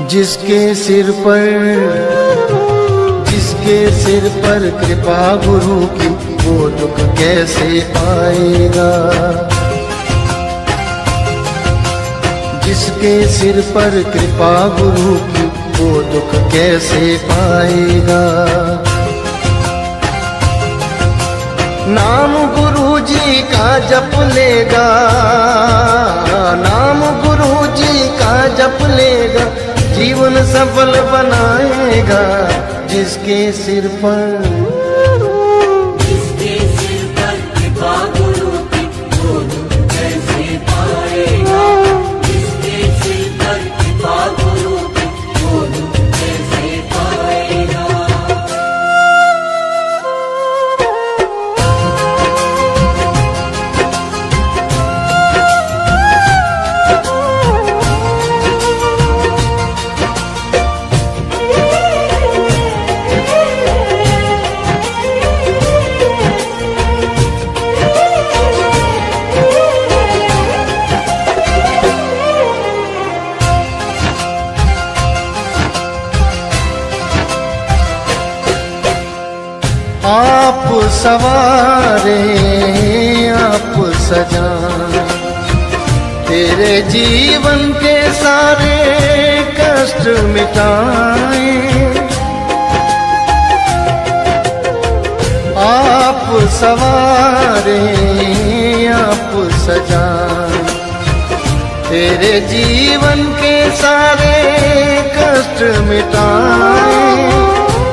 जिसके सिर पर कृपा गुरु की, वो दुख कैसे पाएगा। जिसके सिर पर कृपा गुरु की, वो दुख कैसे पाएगा। नाम गुरु जी का जप लेगा, नाम गुरु जी का जप लेगा, जीवन सफल बनाएगा। जिसके सिर पर कृपा गुरु की, वो दुख कैसे पाएगा। जिसके सिर पर कृपा गुरु की, वो दुख कैसे पाएगा। आप सवारे आप सजाए, तेरे जीवन के सारे कष्ट मिटाए। आप सवारे आप सजाए, तेरे जीवन के सारे कष्ट मिटाए।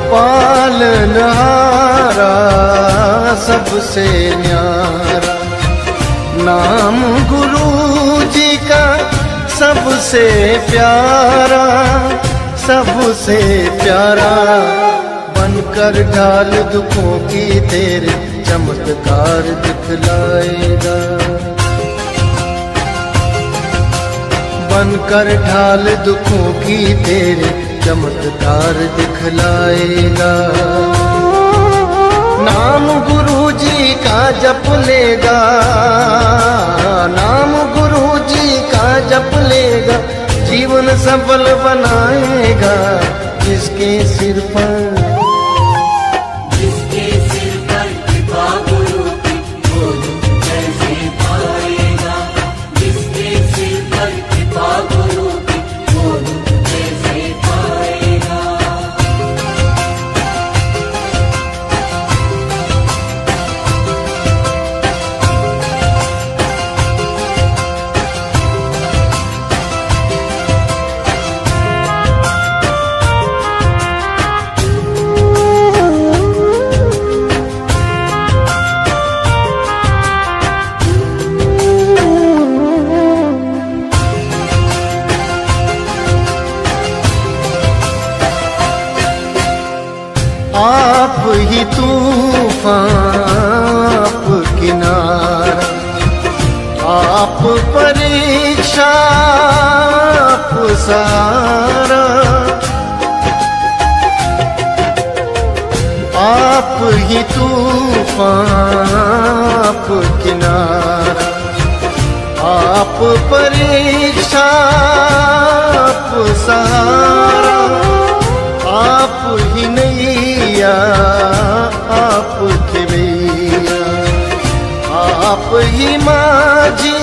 पालनहारा सबसे न्यारा, नाम गुरु जी का सबसे प्यारा, सबसे प्यारा। बनकर ढाल दुखों की, तेरे चमत्कार दिखलाएगा। बनकर ढाल दुखों की, तेरे चमत्कार दिखलाएगा। नाम गुरु जी का जप लेगा, नाम गुरु जी का जप लेगा, जीवन सफल बनाएगा। जिसके सिर पर कृपा गुरु की, वो दुख कैसे पाएगा। जिसके सिर पर कृपा गुरु की, वो दुख कैसे पाएगा। आप ही तूफान, आप किनारा, आप परीक्षा, आप सहारा। आप ही तूफान, आप किनारा, आप परीक्षा, आप सहारा। आप ही नैया, आप खेवैया, आप ही माझी,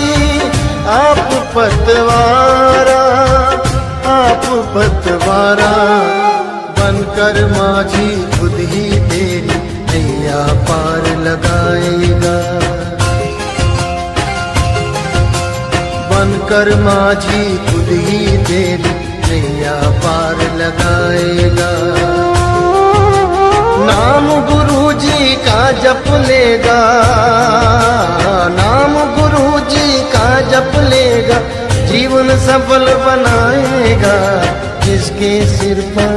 आप पतवारा, आप पतवारा। बनकर माझी खुद ही तेरी नैया पार लगाएगा। बनकर माझी खुद ही तेरी नैया पार लगाएगा। नाम गुरु जी का जप लेगा, नाम गुरु जी का जप लेगा, जीवन सफल बनाएगा। जिसके सिर पर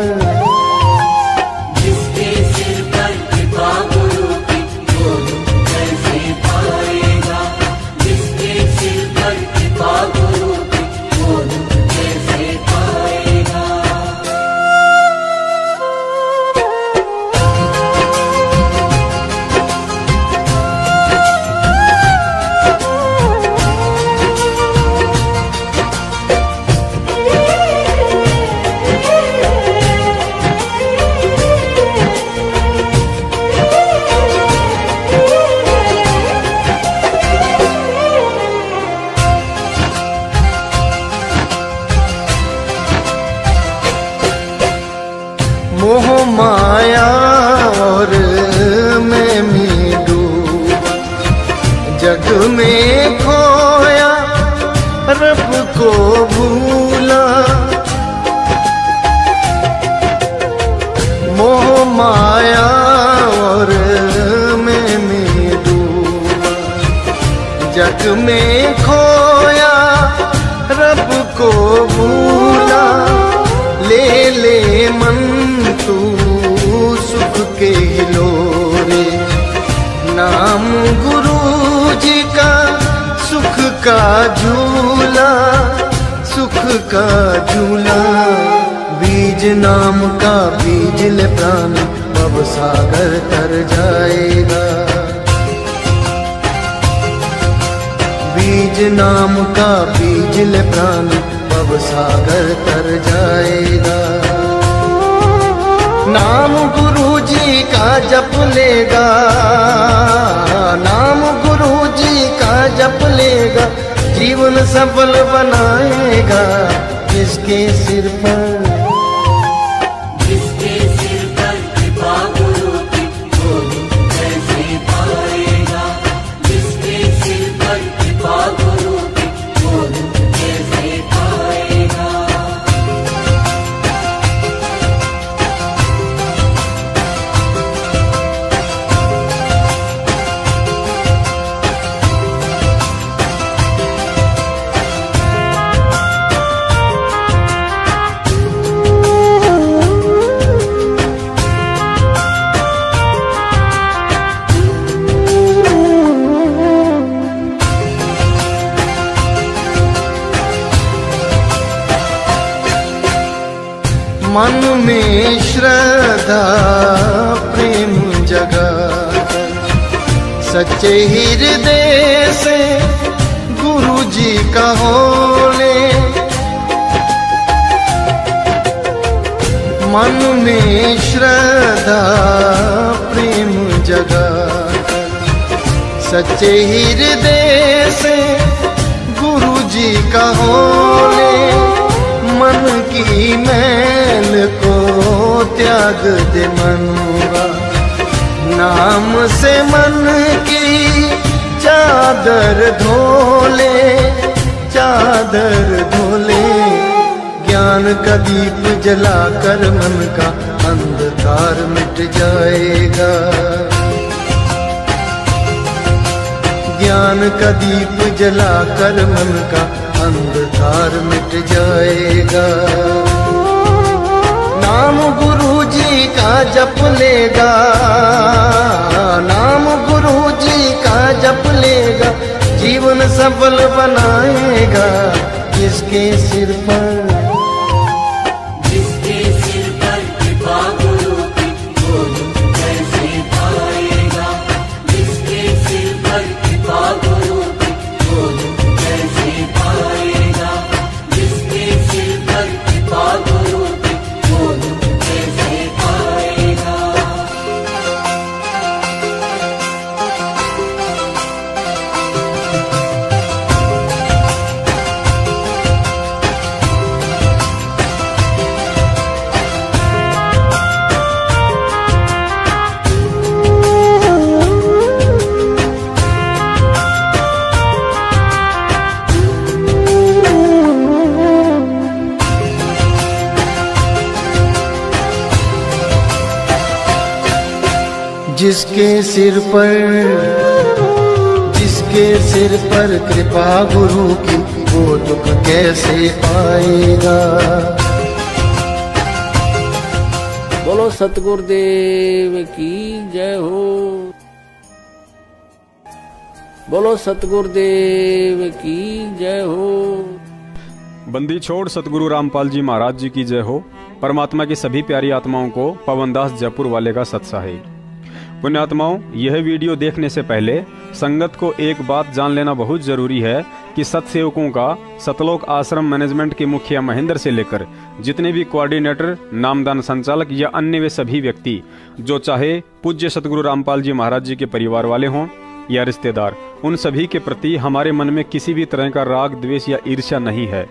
कृपा गुरु की, वो दुख कैसे पाएगा। जिसके सिर पर कृपा गुरु की, वो दुख कैसे पाएगा। में खोया रब को भूला, ले ले मन तू सुख के हिलोरे। नाम गुरु जी का सुख का झूला, सुख का झूला। बीज नाम का बीज ले प्राण, भव सागर तर जाएगा। बीज नाम का बीज ले प्राण, भव सागर तर जाएगा। नाम गुरु जी का जप लेगा, नाम गुरु जी का जप लेगा, जीवन सफल बनाएगा। जिसके सिर पर कृपा गुरु की, वो कैसे पाएगा। जिसके सिर पर कृपा गुरु की, वो कैसे पाएगा। मन में श्रद्धा प्रेम जगाकर, सच्चे हृदय से गुरु जी का होले। मन में श्रद्धा प्रेम जगाकर, सच्चे हृदय से गुरु जी का होले। मन की मैल को त्याग दे मनुआ, नाम से मन की चादर धोले, चादर धोले। ज्ञान का दीप जलाकर मन का अंधकार मिट जाएगा। ज्ञान का दीप जलाकर मन का अंधकार मिट जाएगा। नाम गुरु जी का जप लेगा, नाम गुरु जी का जप लेगा, जीवन सफल बनाएगा। जिसके सिर पर कृपा गुरु की, वो कैसे पाएगा। जिसके सिर पर कृपा गुरु की, वो कैसे पाएगा। जिसके सिर पर कृपा गुरु की, वो कैसे पाएगा। जिसके सिर पर कृपा गुरु की, वो दुख कैसे पाएगा। बोलो सतगुरुदेव की जय हो। बोलो सतगुरुदेव की जय हो। बंदी छोड़ सतगुरु रामपाल जी महाराज जी की जय हो। परमात्मा की सभी प्यारी आत्माओं को पवनदास जयपुर वाले का सत्साहिब। पुण्यात्माओं, यह वीडियो देखने से पहले संगत को एक बात जान लेना बहुत जरूरी है कि सत्सेवकों का सतलोक आश्रम मैनेजमेंट के मुखिया महेंद्र से लेकर जितने भी कोऑर्डिनेटर, नामदान संचालक या अन्य वे सभी व्यक्ति जो चाहे पूज्य सतगुरु रामपाल जी महाराज जी के परिवार वाले हों या रिश्तेदार, उन सभी के प्रति हमारे मन में किसी भी तरह का राग, द्वेष या ईर्ष्या नहीं है।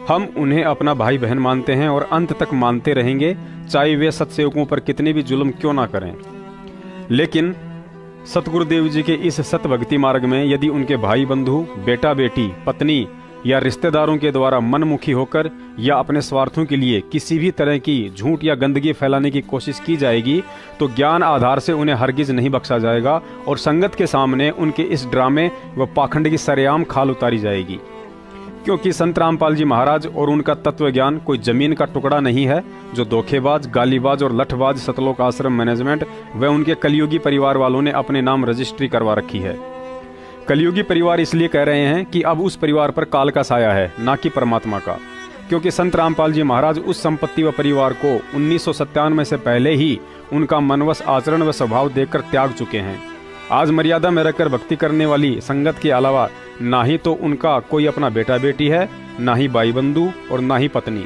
हम उन्हें अपना भाई बहन मानते हैं और अंत तक मानते रहेंगे, चाहे वे सत्सेवकों पर कितने भी जुल्म क्यों ना करें। लेकिन सतगुरुदेव जी के इस सत भक्ति मार्ग में यदि उनके भाई बंधु, बेटा बेटी, पत्नी या रिश्तेदारों के द्वारा मनमुखी होकर या अपने स्वार्थों के लिए किसी भी तरह की झूठ या गंदगी फैलाने की कोशिश की जाएगी तो ज्ञान आधार से उन्हें हरगिज नहीं बख्शा जाएगा और संगत के सामने उनके इस ड्रामे व पाखंड की सरेआम खाल उतारी जाएगी। क्योंकि संत रामपाल जी महाराज और उनका तत्व ज्ञान कोई जमीन का टुकड़ा नहीं है जो धोखेबाज, गालीबाज और लठबाज सतलोक आश्रम मैनेजमेंट व उनके कलयुगी परिवार वालों ने अपने नाम रजिस्ट्री करवा रखी है। कलयुगी परिवार इसलिए कह रहे हैं कि अब उस परिवार पर काल का साया है, ना कि परमात्मा का। क्योंकि संत रामपाल जी महाराज उस संपत्ति व परिवार को 1997 से पहले ही उनका मनवस आचरण व स्वभाव देखकर त्याग चुके हैं। आज मर्यादा में रहकर भक्ति करने वाली संगत के अलावा ना ही तो उनका कोई अपना बेटा बेटी है, ना ही भाई बंधु और ना ही पत्नी।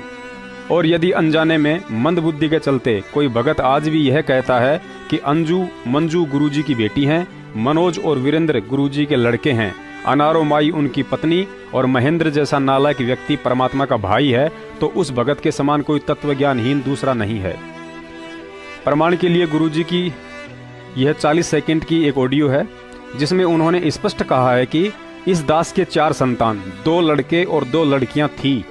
और यदि अनजाने में मंद बुद्धि के चलते कोई भगत आज भी यह कहता है कि अंजू मंजू गुरुजी की बेटी हैं, मनोज और वीरेंद्र गुरुजी के लड़के हैं, अनारो माई उनकी पत्नी और महेंद्र जैसा नालायक व्यक्ति परमात्मा का भाई है, तो उस भगत के समान कोई तत्वज्ञानहीन दूसरा नहीं है। प्रमाण के लिए गुरुजी की यह 40 सेकंड की एक ऑडियो है जिसमें उन्होंने स्पष्ट कहा है कि इस दास के 4 संतान, 2 लड़के और 2 लड़कियां थी।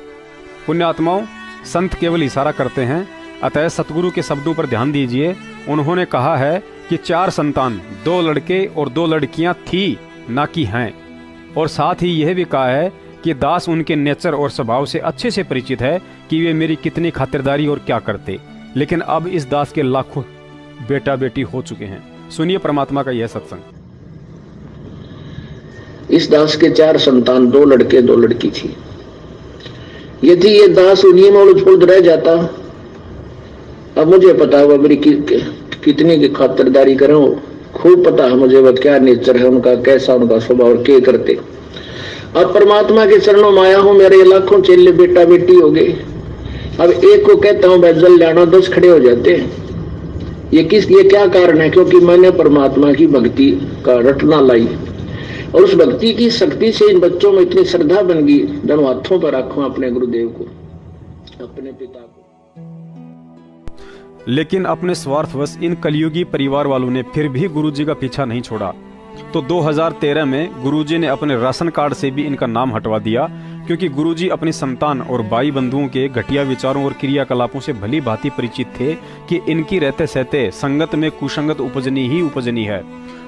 पुण्यात्माओं, संत केवल इशारा करते हैं, अतः सतगुरु के शब्दों पर ध्यान दीजिए। उन्होंने कहा है कि 4 संतान, 2 लड़के और 2 लड़कियां थी, ना कि हैं। और साथ ही यह भी कहा है कि दास उनके नेचर और स्वभाव से अच्छे से परिचित है कि वे मेरी कितनी खातिरदारी और क्या करते। लेकिन अब इस दास के लाखों बेटा बेटी हो चुके हैं। सुनिए परमात्मा का यह सत्संग। इस दास के 4 संतान, 2 लड़के 2 लड़की थी। यदि ये दास उन्हीं में उलझ रह जाता, अब मुझे पता है वह मेरी कितनी की खातिरदारी करें, खूब पता है मुझे वह क्या नेचर है उनका, कैसा उनका स्वभाव, क्या करते। अब परमात्मा के चरणों में आया हूं, मेरे लाखों चेले बेटा बेटी हो गए। अब एक को कहता हूं बैजल लाना, 10 खड़े हो जाते हैं। ये क्या कारण है? क्योंकि मैंने परमात्मा की भक्ति का रटना लाई और उस भक्ति की शक्ति से इन बच्चों में इतनी श्रद्धा बन गई, दोनों हाथों पर रखूं अपने गुरुदेव को, अपने पिता को। लेकिन अपने स्वार्थवश इन कलयुगी परिवार वालों ने फिर भी गुरुजी का पीछा नहीं छोड़ा। तो 2013 में गुरुजी ने अपने राशन कार्ड से भी इनका नाम हटवा दिया, क्योंकि गुरुजी अपनी संतान और भाई बंधुओं के घटिया विचारों और क्रियाकलापों से भली भांति परिचित थे कि इनकी रहते सहते संगत में कुसंगत उपजनी है।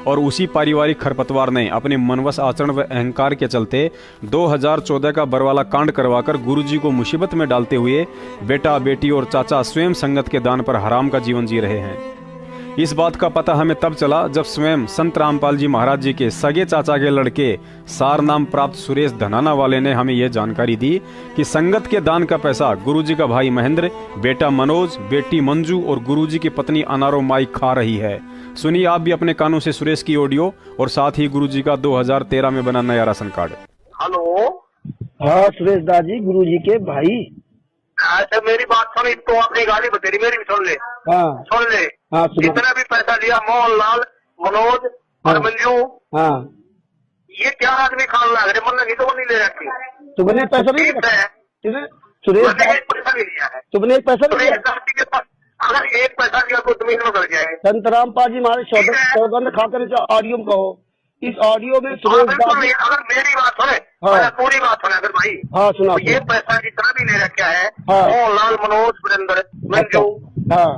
और उसी पारिवारिक खरपतवार ने अपने मनवस आचरण व अहंकार के चलते 2014 का बरवाला कांड करवाकर गुरुजी को मुसीबत में डालते हुए बेटा बेटी और चाचा स्वयं संगत के दान पर हराम का जीवन जी रहे हैं। इस बात का पता हमें तब चला जब स्वयं संत रामपाल जी महाराज जी के सगे चाचा के लड़के सार नाम प्राप्त सुरेश धनाना वाले ने हमें यह जानकारी दी कि संगत के दान का पैसा गुरुजी का भाई महेंद्र, बेटा मनोज, बेटी मंजू और गुरुजी की पत्नी अनारो माई खा रही है। सुनिए आप भी अपने कानों से सुरेश की ऑडियो और साथ ही गुरुजी का 2013 में बना नया राशन कार्ड। हेलो, हाँ सुरेश दाजी गुरुजी के भाई। अच्छा मेरी बात सुन, तो अपनी गाली बतेरी मेरी भी सुन ले। हाँ सुन ले। हाँ जितना भी पैसा लिया मोहनलाल, मनोज और मंजू, हाँ ये 4 आदमी खान लग रहे, मतलब ये तो नहीं ले रखी। तुमने पैसा नहीं ठीक है, सुरेश मैंने एक पैसा भी लिया है। तुमने एक पैसा नहीं लिया? के पास अगर एक पैसा दिया तो जमीन में कर जाएंगे। संत रामपाल जी महाराज सौगंध खाकर ऑडियो में कहो। इस ऑडियो में सुरेश दादी, अगर मेरी बात सुने, हाँ पूरी बात सुने अगर भाई, हाँ सुना, तो ये पैसा जितना भी ले रखा है हाँ मोहनलाल, मनोज, वीरेंद्र, मंजू, हाँ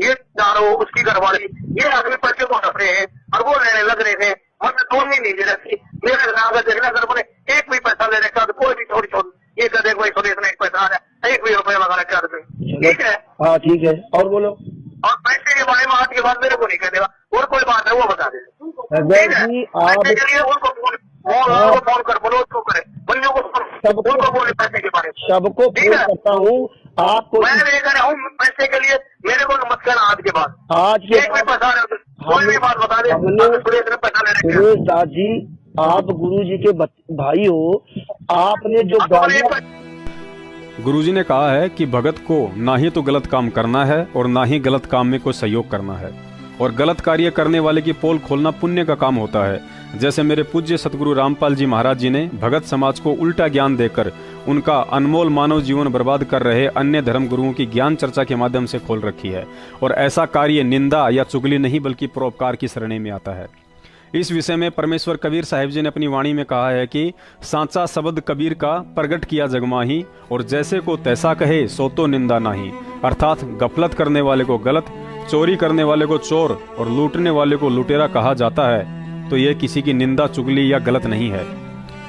ये चारों उसकी घरवाली, ये आदमी पैसे को हंस रहे हैं और वो लेने लग रहे थे। मतलब दोनों ही नहीं ले रखी। मेरे अगर देखना अगर बोले एक भी पैसा ले रखा तो कोई भी थोड़ी ये कर दे, कोई सुरेश ने एक पैसा आ रहा है, 1 भी रुपया लगा रखा आदमी। ठीक है, हाँ ठीक है। और बोलो। और पैसे के बारे में आज के बाद मेरे को नहीं कह देगा, और कोई बात है वो बता दे। आप पैसे के लिए उनको फोन कर, मनोज को करे, मंजू को उनको बोले पैसे के बारे में। सबको फोन करता हूँ आपको। मैं लेकर हूँ पैसे के लिए, मेरे को मत करना आज के बाद। आज के एक भी पैसा कोई भी बात बता दे, सुरेश ने पैसा ले रखा। सुरेश दादी आप गुरुजी के भाई हो, आपने जो गुरुजी ने कहा है कि भगत को ना ही तो गलत काम करना है और ना ही गलत काम में कोई सहयोग करना है, और गलत कार्य करने वाले की पोल खोलना पुण्य का काम होता है। जैसे मेरे पूज्य सतगुरु रामपाल जी महाराज जी ने भगत समाज को उल्टा ज्ञान देकर उनका अनमोल मानव जीवन बर्बाद कर रहे अन्य धर्म गुरुओं की ज्ञान चर्चा के माध्यम से खोल रखी है। और ऐसा कार्य निंदा या चुगली नहीं बल्कि परोपकार की श्रेणी में आता है। इस विषय में परमेश्वर कबीर साहिब जी ने अपनी वाणी में कहा है कि सांचा शब्द कबीर का प्रगट किया जगमाही, और जैसे को तैसा कहे सो तो निंदा नहीं। अर्थात गफलत करने वाले को गलत, चोरी करने वाले को चोर और लूटने वाले को लुटेरा कहा जाता है तो यह किसी की निंदा, चुगली या गलत नहीं है।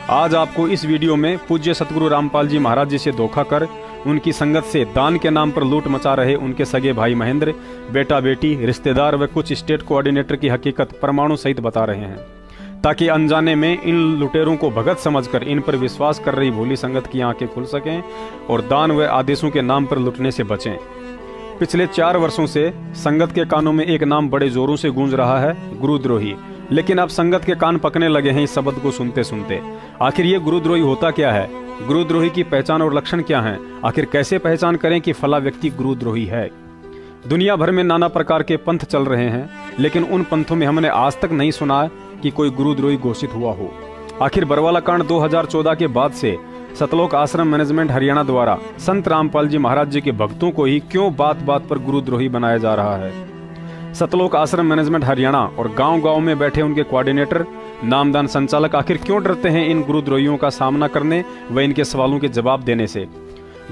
आज आपको इस वीडियो में पूज्य सतगुरु रामपाल जी महाराज जी से धोखा कर उनकी संगत से दान के नाम पर लूट मचा रहे उनके सगे भाई महेंद्र, बेटा बेटी, रिश्तेदार व कुछ स्टेट कोऑर्डिनेटर की हकीकत परमाणु सहित बता रहे हैं, ताकि अनजाने में इन लुटेरों को भगत समझकर इन पर विश्वास कर रही भोली संगत की आंखें खुल सकें और दान व आदेशों के नाम पर लुटने से बचें। पिछले 4 वर्षों से संगत के कानों में एक नाम बड़े जोरों से गूंज रहा है, गुरुद्रोही। लेकिन अब संगत के कान पकने लगे हैं इस शब्द को सुनते सुनते। आखिर ये गुरुद्रोही होता क्या है? गुरुद्रोही की पहचान और लक्षण क्या हैं? आखिर कैसे पहचान करें कि फला व्यक्ति गुरुद्रोही है? दुनिया भर में नाना प्रकार के पंथ चल रहे हैं, लेकिन उन पंथों में हमने आज तक नहीं सुना कि कोई गुरुद्रोही घोषित हुआ हो। आखिर बरवाला कांड 2014 के बाद से सतलोक आश्रम मैनेजमेंट हरियाणा द्वारा संत रामपाल जी महाराज जी के भक्तों को ही क्यों बात बात पर गुरुद्रोही बनाया जा रहा है? सतलोक आश्रम मैनेजमेंट हरियाणा और गांव-गांव में बैठे उनके कोऑर्डिनेटर, नामदान संचालक आखिर क्यों डरते हैं इन गुरुद्रोहियों का सामना करने व इनके सवालों के जवाब देने से?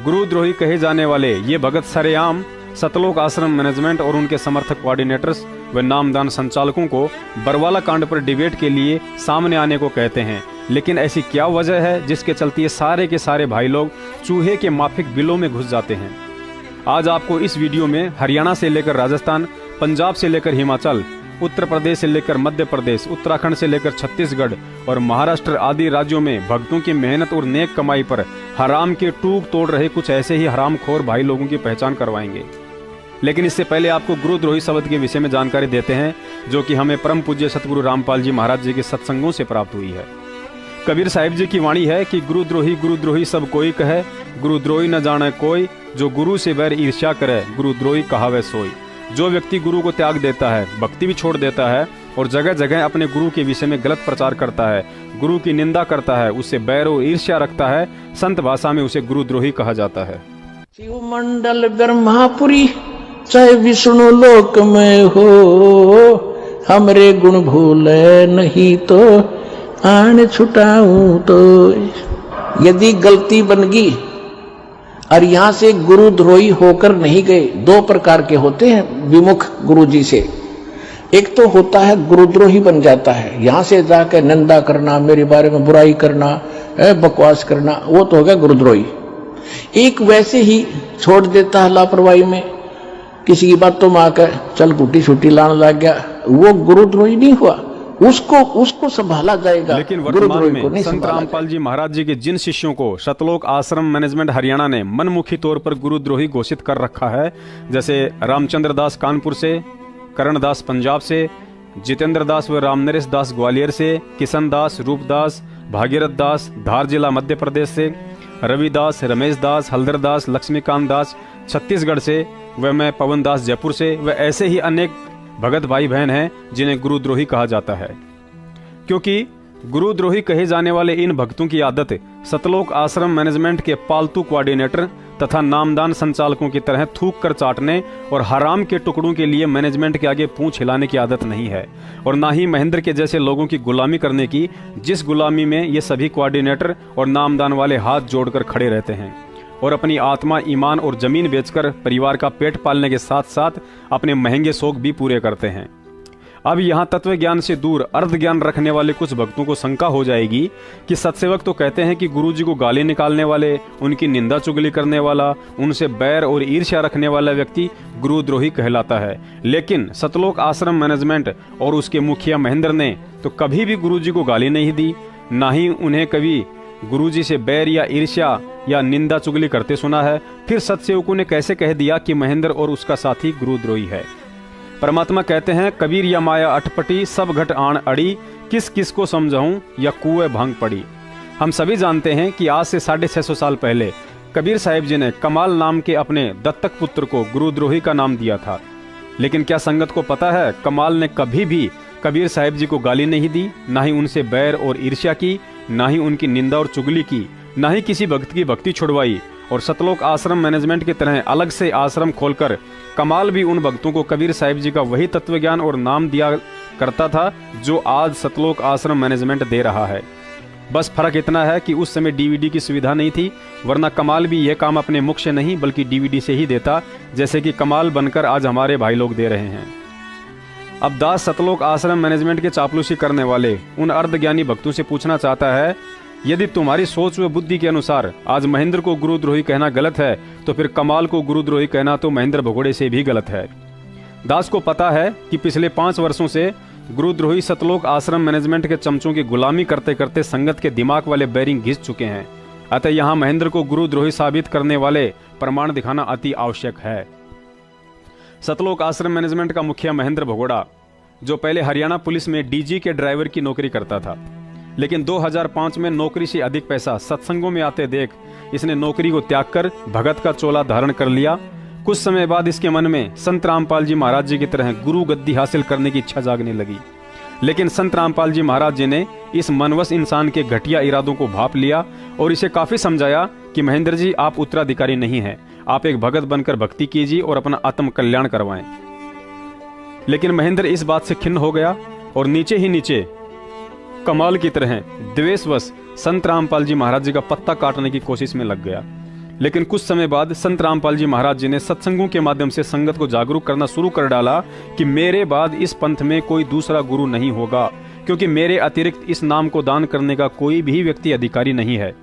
गुरुद्रोही कहे जाने वाले ये भगत सरेआम सतलोक आश्रम मैनेजमेंट और उनके समर्थक कोऑर्डिनेटर्स व नामदान संचालकों को बरवाला कांड पर डिबेट के लिए सामने आने को कहते हैं। लेकिन ऐसी क्या वजह है जिसके चलते ये सारे के सारे भाई लोग चूहे के माफिक बिलों में घुस जाते हैं? आज आपको इस वीडियो में हरियाणा से लेकर राजस्थान, पंजाब से लेकर हिमाचल, उत्तर प्रदेश से लेकर मध्य प्रदेश, उत्तराखंड से लेकर छत्तीसगढ़ और महाराष्ट्र आदि राज्यों में भक्तों की मेहनत और नेक कमाई पर हराम के टूक तोड़ रहे कुछ ऐसे ही हरामखोर भाई लोगों की पहचान करवाएंगे। लेकिन इससे पहले आपको गुरुद्रोही शब्द के विषय में जानकारी देते हैं, जो कि हमें परम पूज्य सतगुरु रामपाल जी महाराज जी के सत्संगों से प्राप्त हुई है। कबीर साहिब जी की वाणी है कि गुरुद्रोही गुरुद्रोही सब कोई कहे, गुरुद्रोही न जाने कोई, जो गुरु से वैर ईर्ष्या करे, गुरुद्रोही कहावे सोई। जो व्यक्ति गुरु को त्याग देता है, भक्ति भी छोड़ देता है और जगह जगह अपने गुरु के विषय में गलत प्रचार करता है, गुरु की निंदा करता है, उससे बैर और ईर्ष्या रखता है, संत भाषा में उसे गुरुद्रोही कहा जाता है। शिव मंडल ब्रह्मापुरी चाहे विष्णु लोक में हो, हमरे गुण भूले नहीं तो आन छुटाऊं तो। यदि गलती बन गई और यहां से गुरुद्रोही होकर नहीं गए, 2 प्रकार के होते हैं विमुख गुरु जी से। एक तो होता है गुरुद्रोही बन जाता है, यहां से जाकर निंदा करना, मेरे बारे में बुराई करना, बकवास करना, वो तो हो गया गुरुद्रोही। एक वैसे ही छोड़ देता है लापरवाही में, किसी की बातों में आकर चल गुटी छुट्टी लाने लग गया, वो गुरुद्रोही नहीं हुआ, उसको संभाला जाएगा। लेकिन वर्तमान में संत रामपाल जी महाराज जी के जिन शिष्यों को सतलोक आश्रम मैनेजमेंट हरियाणा ने मनमुखी तौर पर गुरुद्रोही घोषित कर रखा है, जैसे रामचंद्र दास कानपुर से, करण दास पंजाब से, जितेंद्र दास व रामनरेश दास ग्वालियर से, किशन दास, रूपदास, भागीरथ दास धार जिला मध्य प्रदेश से, रविदास, रमेश दास, हल्दर दास, लक्ष्मीकांत दास छत्तीसगढ़ से, व मैं पवन दास जयपुर से, व ऐसे ही अनेक भगत भाई बहन हैं जिन्हें गुरुद्रोही कहा जाता है। क्योंकि गुरुद्रोही कहे जाने वाले इन भक्तों की आदत सतलोक आश्रम मैनेजमेंट के पालतू कोऑर्डिनेटर तथा नामदान संचालकों की तरह थूक कर चाटने और हराम के टुकड़ों के लिए मैनेजमेंट के आगे पूंछ हिलाने की आदत नहीं है, और ना ही महेंद्र के जैसे लोगों की गुलामी करने की, जिस गुलामी में ये सभी कोऑर्डिनेटर और नामदान वाले हाथ जोड़कर खड़े रहते हैं और अपनी आत्मा, ईमान और जमीन बेचकर परिवार का पेट पालने के साथ साथ अपने महंगे शौक भी पूरे करते हैं। अब यहाँ तत्व ज्ञान से दूर अर्ध ज्ञान रखने वाले कुछ भक्तों को शंका हो जाएगी कि सत्सेवक तो कहते हैं कि गुरुजी को गाली निकालने वाले, उनकी निंदा चुगली करने वाला, उनसे बैर और ईर्ष्या रखने वाला व्यक्ति गुरुद्रोही कहलाता है। लेकिन सतलोक आश्रम मैनेजमेंट और उसके मुखिया महेंद्र ने तो कभी भी गुरुजी को गाली नहीं दी, ना ही उन्हें कभी गुरुजी से बैर या ईर्ष्या या निंदा चुगली करते सुना है। फिर सत्सेवकों ने कैसे कह दिया कि महेंद्र और उसका साथी गुरुद्रोही है? परमात्मा कहते हैं, कबीर या माया अटपटी सब घट आण अड़ी, किस किस को समझाऊं या कुएं भांग पड़ी। हम सभी जानते हैं कि आज से 650 साल पहले कबीर साहिब जी ने कमाल नाम के अपने दत्तक पुत्र को गुरुद्रोही का नाम दिया था। लेकिन क्या संगत को पता है, कमाल ने कभी भी कबीर साहिब जी को गाली नहीं दी, ना ही उनसे बैर और ईर्ष्या की, ना ही उनकी निंदा और चुगली की, ना ही किसी भक्त की भक्ति छुड़वाई। और सतलोक आश्रम मैनेजमेंट की तरह अलग से आश्रम खोलकर कमाल भी उन भक्तों को कबीर साहिब जी का वही तत्वज्ञान और नाम दिया करता था जो आज सतलोक आश्रम मैनेजमेंट दे रहा है। बस फर्क इतना है कि उस समय डीवीडी की सुविधा नहीं थी, वरना कमाल भी यह काम अपने मुख से नहीं बल्कि डीवीडी से ही देता, जैसे कि कमाल बनकर आज हमारे भाई लोग दे रहे हैं। अब दास सतलोक आश्रम मैनेजमेंट के चापलूसी करने वाले उन अर्धज्ञानी भक्तों से पूछना चाहता है, यदि तुम्हारी सोच व बुद्धि के अनुसार आज महेंद्र को गुरुद्रोही कहना गलत है, तो फिर कमाल को गुरुद्रोही कहना तो महेंद्र भगोड़े से भी गलत है। दास को पता है कि पिछले 5 वर्षों से गुरुद्रोही सतलोक आश्रम मैनेजमेंट के चमचों की गुलामी करते करते संगत के दिमाग वाले बैरिंग घिस चुके हैं। अतः यहाँ महेंद्र को गुरुद्रोही साबित करने वाले प्रमाण दिखाना अति आवश्यक है। सतलोक आश्रम मैनेजमेंट का मुखिया महेंद्र भगोड़ा, जो पहले हरियाणा पुलिस में डीजी के ड्राइवर की नौकरी करता था, लेकिन 2005 में नौकरी से अधिक पैसा सत्संगों में आते देख इसने नौकरी को त्याग कर भगत का चोला धारण कर लिया। कुछ समय बाद इसके मन में संत रामपाल जी महाराज जी की तरह गुरु गद्दी हासिल करने की इच्छा जागने लगी, लेकिन संत रामपाल जी महाराज जी ने इस मनवस इंसान के घटिया इरादों को भांप लिया और इसे काफी समझाया कि महेंद्र जी, आप उत्तराधिकारी नहीं हैं, आप एक भगत बनकर भक्ति कीजिए और अपना आत्म कल्याण करवाएं। लेकिन महेंद्र इस बात से खिन्न हो गया और नीचे ही नीचे कमाल की तरह द्वेषवश संत रामपाल जी महाराज जी का पत्ता काटने की कोशिश में लग गया। लेकिन कुछ समय बाद संत रामपाल जी महाराज जी ने सत्संगों के माध्यम से संगत को जागरूक करना शुरू कर डाला कि मेरे बाद इस पंथ में कोई दूसरा गुरु नहीं होगा, क्योंकि मेरे अतिरिक्त इस नाम को दान करने का कोई भी व्यक्ति अधिकारी नहीं है।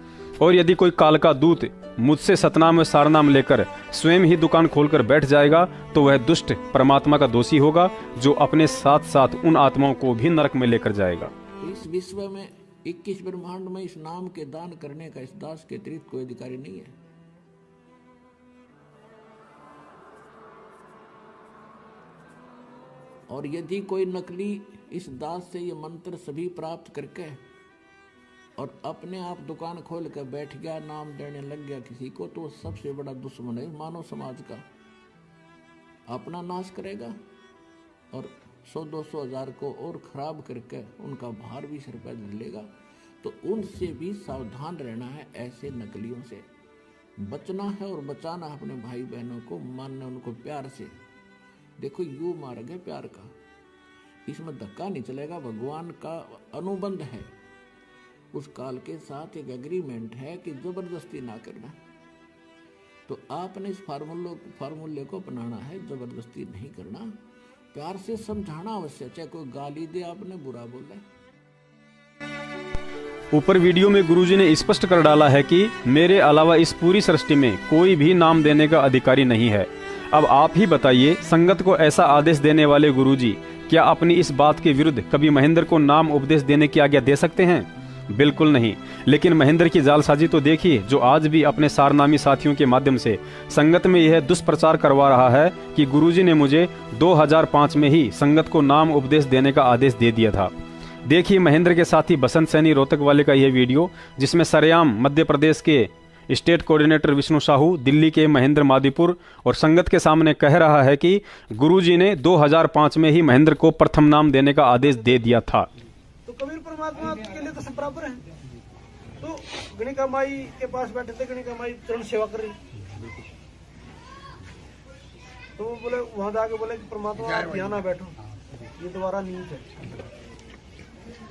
और यदि कोई काल का दूत मुझसे सतनाम व सारनाम लेकर स्वयं ही दुकान खोलकर बैठ जाएगा तो वह दुष्ट परमात्मा का दोषी होगा, जो अपने साथ साथ उन आत्माओं को भी नरक में लेकर जाएगा। इस विश्व में 21 ब्रह्मांड में इस नाम के दान करने का इस दास के अतिरिक्त कोई अधिकारी नहीं है। और यदि कोई नकली इस दास से ये मंत्र सभी प्राप्त करके और अपने आप दुकान खोल कर बैठ गया, नाम देने लग गया किसी को, तो सबसे बड़ा दुश्मन है मानव समाज का। अपना नाश करेगा और 100-200 हज़ार को और खराब करके उनका भार भी सिर पर धर लेगा। तो उनसे भी सावधान रहना है, ऐसे नकलियों से बचना है और बचाना है अपने भाई बहनों को, मानना उनको प्यार से। देखो यू मार्ग है प्यार का, इसमें धक्का नहीं चलेगा। भगवान का अनुबंध है, उस काल के साथ एक एग्रीमेंट है कि जबरदस्ती ना करना। तो आपने इस फार्मूले को अपनाना है, जबरदस्ती नहीं करना, प्यार से समझाना अवश्य। चाहे कोई गाली दे, आपने बुरा बोला। ऊपर वीडियो में गुरुजी ने स्पष्ट कर डाला है कि मेरे अलावा इस पूरी सृष्टि में कोई भी नाम देने का अधिकारी नहीं है। अब आप ही बताइए, संगत को ऐसा आदेश देने वाले गुरुजी क्या अपनी इस बात के विरुद्ध कभी महेंद्र को नाम उपदेश देने की आज्ञा दे सकते हैं? बिल्कुल नहीं। लेकिन महेंद्र की जालसाजी तो देखिए, जो आज भी अपने सारनामी साथियों के माध्यम से संगत में यह दुष्प्रचार करवा रहा है कि गुरुजी ने मुझे 2005 में ही संगत को नाम उपदेश देने का आदेश दे दिया था। देखिए महेंद्र के साथी बसंत सैनी रोहतक वाले का यह वीडियो, जिसमें सरेआम मध्य प्रदेश के स्टेट कोऑर्डिनेटर विष्णु साहू, दिल्ली के महेंद्र मादीपुर और संगत के सामने कह रहा है कि गुरुजी ने 2005 में ही महेंद्र को प्रथम नाम देने का आदेश दे दिया था। तो कबीर परमात्मा के लिए तो सब बराबर है। तो गणिका माई के पास बैठे थे, गणिका माई चरण सेवा कर रही, तो वो बोले, वहां जाके बोले कि परमात्मा आप यहाँ ना बैठो, ये दोबारा नीच है।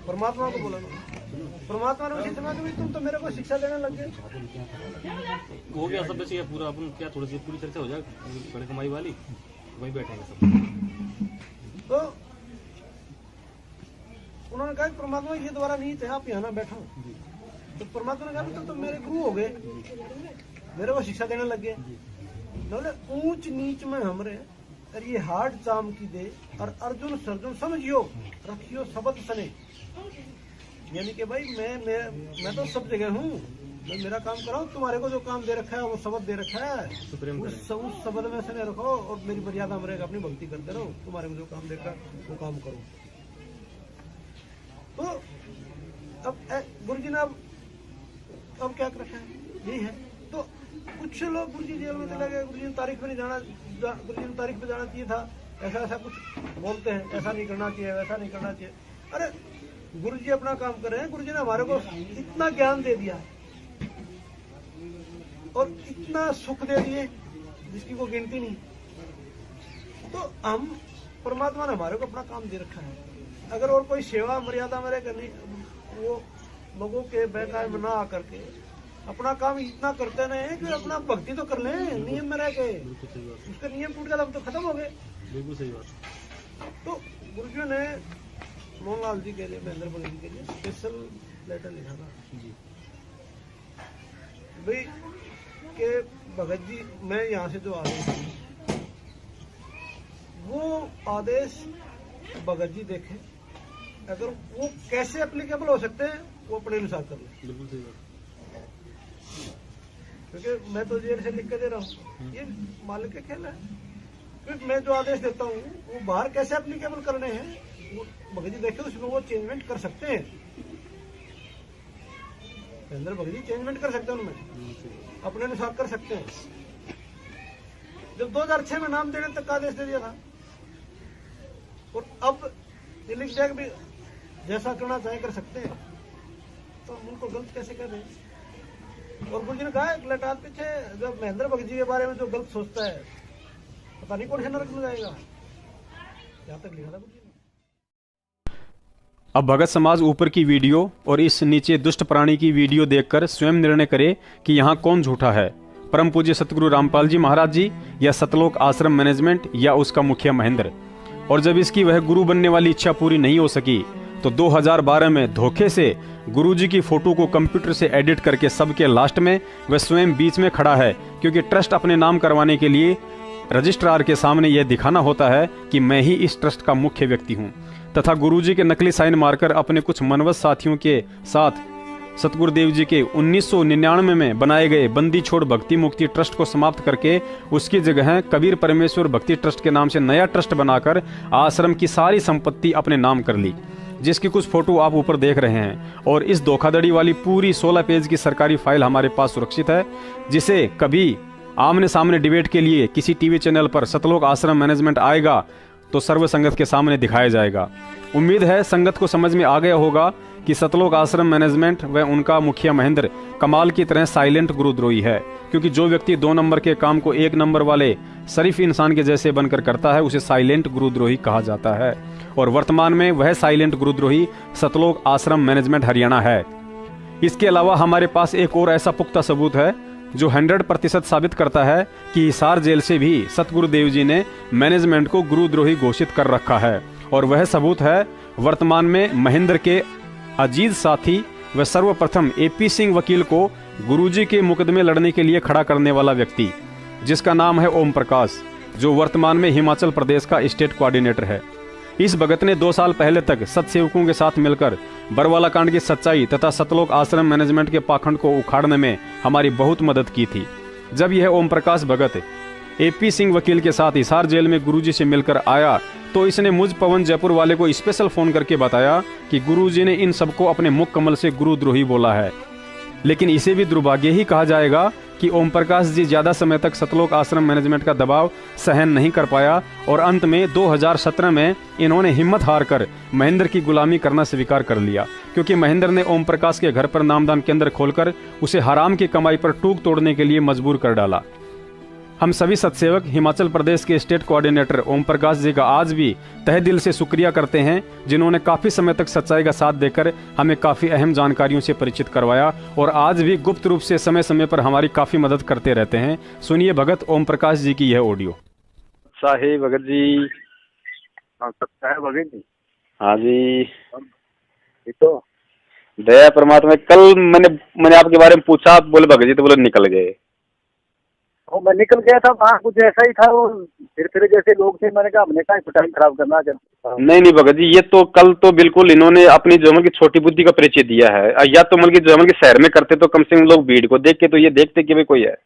परमात्मा को बोला, परमात्मा ने उसी समय कि तुम तो मेरे को शिक्षा देने लग गए। हो गया सब बचिए पूरा, अपन क्या थोड़ी सी पूरी चर्चा हो जाए गणिका माई वाली, वहीं बैठेंगे सब। तो उन्होंने कहा परमात्मा ये दोबारा नहीं थे, आप यहाँ ना बैठो। तो परमात्मा ने कहा तो मेरे गुरु हो गए, मेरे को शिक्षा देने लग गए। बोले ऊंच नीच में हमरे और ये हार्ड चाम की दे, और अर्जुन सर्जुन समझियो रखियो शब्द सने। यानी कि भाई मैं तो सब जगह हूँ, मैं मेरा काम कराऊँ, तुम्हारे को जो काम दे रखा है वो शब्द दे रखा है, उस शब्द में सने रखो और मेरी मर्यादा में अपनी भक्ति करते रहो, तुम्हारे को जो काम दे रखा है वो काम करो। तो अब गुरुजी ने अब क्या कर रखा है, यही है। तो कुछ लोग गुरुजी जेल में चले गए, गुरुजी ने तारीख पे नहीं जाना, गुरुजी ने तारीख पे जाना चाहिए था, ऐसा कुछ बोलते हैं, ऐसा नहीं करना चाहिए, वैसा नहीं करना चाहिए। अरे गुरुजी अपना काम कर रहे हैं, गुरुजी ने हमारे को इतना ज्ञान दे दिया और इतना सुख दे दिए जिसकी कोई गिनती नहीं। तो हम परमात्मा ने हमारे को अपना काम दे रखा है, अगर और कोई सेवा मर्यादा मेरे करनी, वो लोगों के बहकावे में ना आकर के अपना काम इतना करते रहे कि अपना भक्ति तो कर लें नियम में रह के। उसका नियम टूट गया तब तो खत्म हो गए। बिल्कुल सही बात। तो गुरुजी ने मोहनलाल जी के लिए, महेंद्र भगत जी के लिए स्पेशल लेटर लिखा था भाई के भगत जी, मैं यहाँ से जो आदेश दी, वो आदेश भगत जी देखें, अगर वो कैसे एप्लीकेबल हो सकते हैं वो अपने अनुसार कर ले। बिल्कुल सही बात। क्योंकि मैं तो जेल से लिख के दे रहा हूँ, ये मालिक का खेल है। फिर मैं जो आदेश देता हूँ वो बाहर कैसे एप्लीकेबल करने हैं वो भगत जी देखे, उसमें वो चेंजमेंट कर सकते हैं। महेंद्र भगत जी चेंजमेंट कर सकते हैं, उनमें अपने अनुसार कर सकते हैं। जब 2006 में नाम देने तक का आदेश दे दिया था, और अब ये लिख दिया कि भी जैसा करना चाहे कर सकते हैं, तो हम उनको गलत कैसे कर रहे हैं। और गुरुजी ने कहा एक लटात पीछे जब महेंद्र भगत जी के बारे में जो गलत सोचता है, पता नहीं कौन से नरक में जाएगा। यहाँ तक लिखा था गुरुजी ने। अब भगत समाज ऊपर की वीडियो और इस नीचे दुष्ट प्राणी की वीडियो देखकर स्वयं निर्णय करे कि यहाँ कौन झूठा है, परम पूज्य सतगुरु रामपाल जी महाराज जी या सतलोक आश्रम मैनेजमेंट या उसका मुखिया महेंद्र। और जब इसकी वह गुरु बनने वाली इच्छा पूरी नहीं हो सकी तो 2012 में धोखे से गुरुजी की फोटो को कंप्यूटर से एडिट करके सबके लास्ट में वह स्वयं बीच में खड़ा है, क्योंकि ट्रस्ट अपने नाम करवाने के लिए रजिस्ट्रार के सामने यह दिखाना होता है कि मैं ही इस ट्रस्ट का मुख्य व्यक्ति हूं, तथा गुरुजी के नकली साइन मारकर अपने कुछ मनवस साथियों के साथ सतगुरुदेव जी के 1999 में बनाए गए बंदी छोड़ भक्ति मुक्ति ट्रस्ट को समाप्त करके उसकी जगह कबीर परमेश्वर भक्ति ट्रस्ट के नाम से नया ट्रस्ट बनाकर आश्रम की सारी संपत्ति अपने नाम कर ली, जिसकी कुछ फोटो आप ऊपर देख रहे हैं। और इस धोखाधड़ी वाली पूरी 16 पेज की सरकारी फाइल हमारे पास सुरक्षित है, जिसे कभी आमने सामने डिबेट के लिए किसी टीवी चैनल पर सतलोक आश्रम मैनेजमेंट आएगा तो सर्व संगत के सामने दिखाया जाएगा। उम्मीद है संगत को समझ में आ गया होगा कि सतलोक आश्रम मैनेजमेंट व उनका मुखिया महेंद्र कमाल की तरह साइलेंट गुरुद्रोही है, क्योंकि जो व्यक्ति 2 नंबर के काम को 1 नंबर वाले शरीफ इंसान के जैसे बनकर करता है उसे साइलेंट गुरुद्रोही कहा जाता है। और वर्तमान में वह साइलेंट गुरुद्रोही सतलोक आश्रम मैनेजमेंट हरियाणा है। इसके अलावा हमारे पास एक और ऐसा पुख्ता सबूत है जो 100% साबित करता है कि हिसार जेल से भी सतगुरुदेव जी ने मैनेजमेंट को गुरुद्रोही घोषित कर रखा है। और वह सबूत है वर्तमान में महेंद्र के अजीज साथी व सर्वप्रथम AP सिंह वकील को गुरुजी के मुकदमे लड़ने के लिए खड़ा करने वाला व्यक्ति, जिसका नाम है ओम प्रकाश, जो वर्तमान में हिमाचल प्रदेश का स्टेट कोऑर्डिनेटर है। इस भगत ने 2 साल पहले तक सत्सेवकों के साथ मिलकर बरवाला कांड की सच्चाई तथा सतलोक आश्रम मैनेजमेंट के पाखंड को उखाड़ने में हमारी बहुत मदद की थी। जब यह ओम प्रकाश भगत AP सिंह वकील के साथ हिसार जेल में गुरुजी से मिलकर आया तो इसने मुझ पवन जयपुर वाले को स्पेशल फोन करके बताया कि गुरुजी ने इन सबको अपने मुख कमल से गुरुद्रोही बोला है। लेकिन इसे भी दुर्भाग्य ही कहा जाएगा कि ओम प्रकाश जी ज्यादा समय तक सतलोक आश्रम मैनेजमेंट का दबाव सहन नहीं कर पाया और अंत में 2017 में इन्होंने हिम्मत हारकर महेंद्र की गुलामी करना स्वीकार कर लिया, क्योंकि महेंद्र ने ओम प्रकाश के घर पर नामदान केंद्र खोलकर उसे हराम की कमाई पर टूक तोड़ने के लिए मजबूर कर डाला। हम सभी सत्सेवक हिमाचल प्रदेश के स्टेट कोऑर्डिनेटर ओम प्रकाश जी का आज भी तहे दिल से शुक्रिया करते हैं, जिन्होंने काफी समय तक सच्चाई का साथ देकर हमें काफी अहम जानकारियों से परिचित करवाया और आज भी गुप्त रूप से समय समय पर हमारी काफी मदद करते रहते हैं। सुनिए भगत ओम प्रकाश जी की यह ऑडियो। साहे भगत जी। भगत जी हाँ जी, तो दया परमात्मा। कल मैंने आपके बारे में पूछा, आप बोले भगत जी, तो बोले निकल गए। वो मैं निकल गया था वहाँ, कुछ ऐसा ही था। वो फिर जैसे लोग थे, मैंने कहा हमने कहा टाइम खराब करना। नहीं भगत जी, ये तो कल तो बिल्कुल इन्होंने अपनी जो की छोटी बुद्धि का परिचय दिया है। या तो मतलब जो के शहर में करते तो कम से कम लोग भीड़ को देख के तो ये देखते कि भाई कोई है।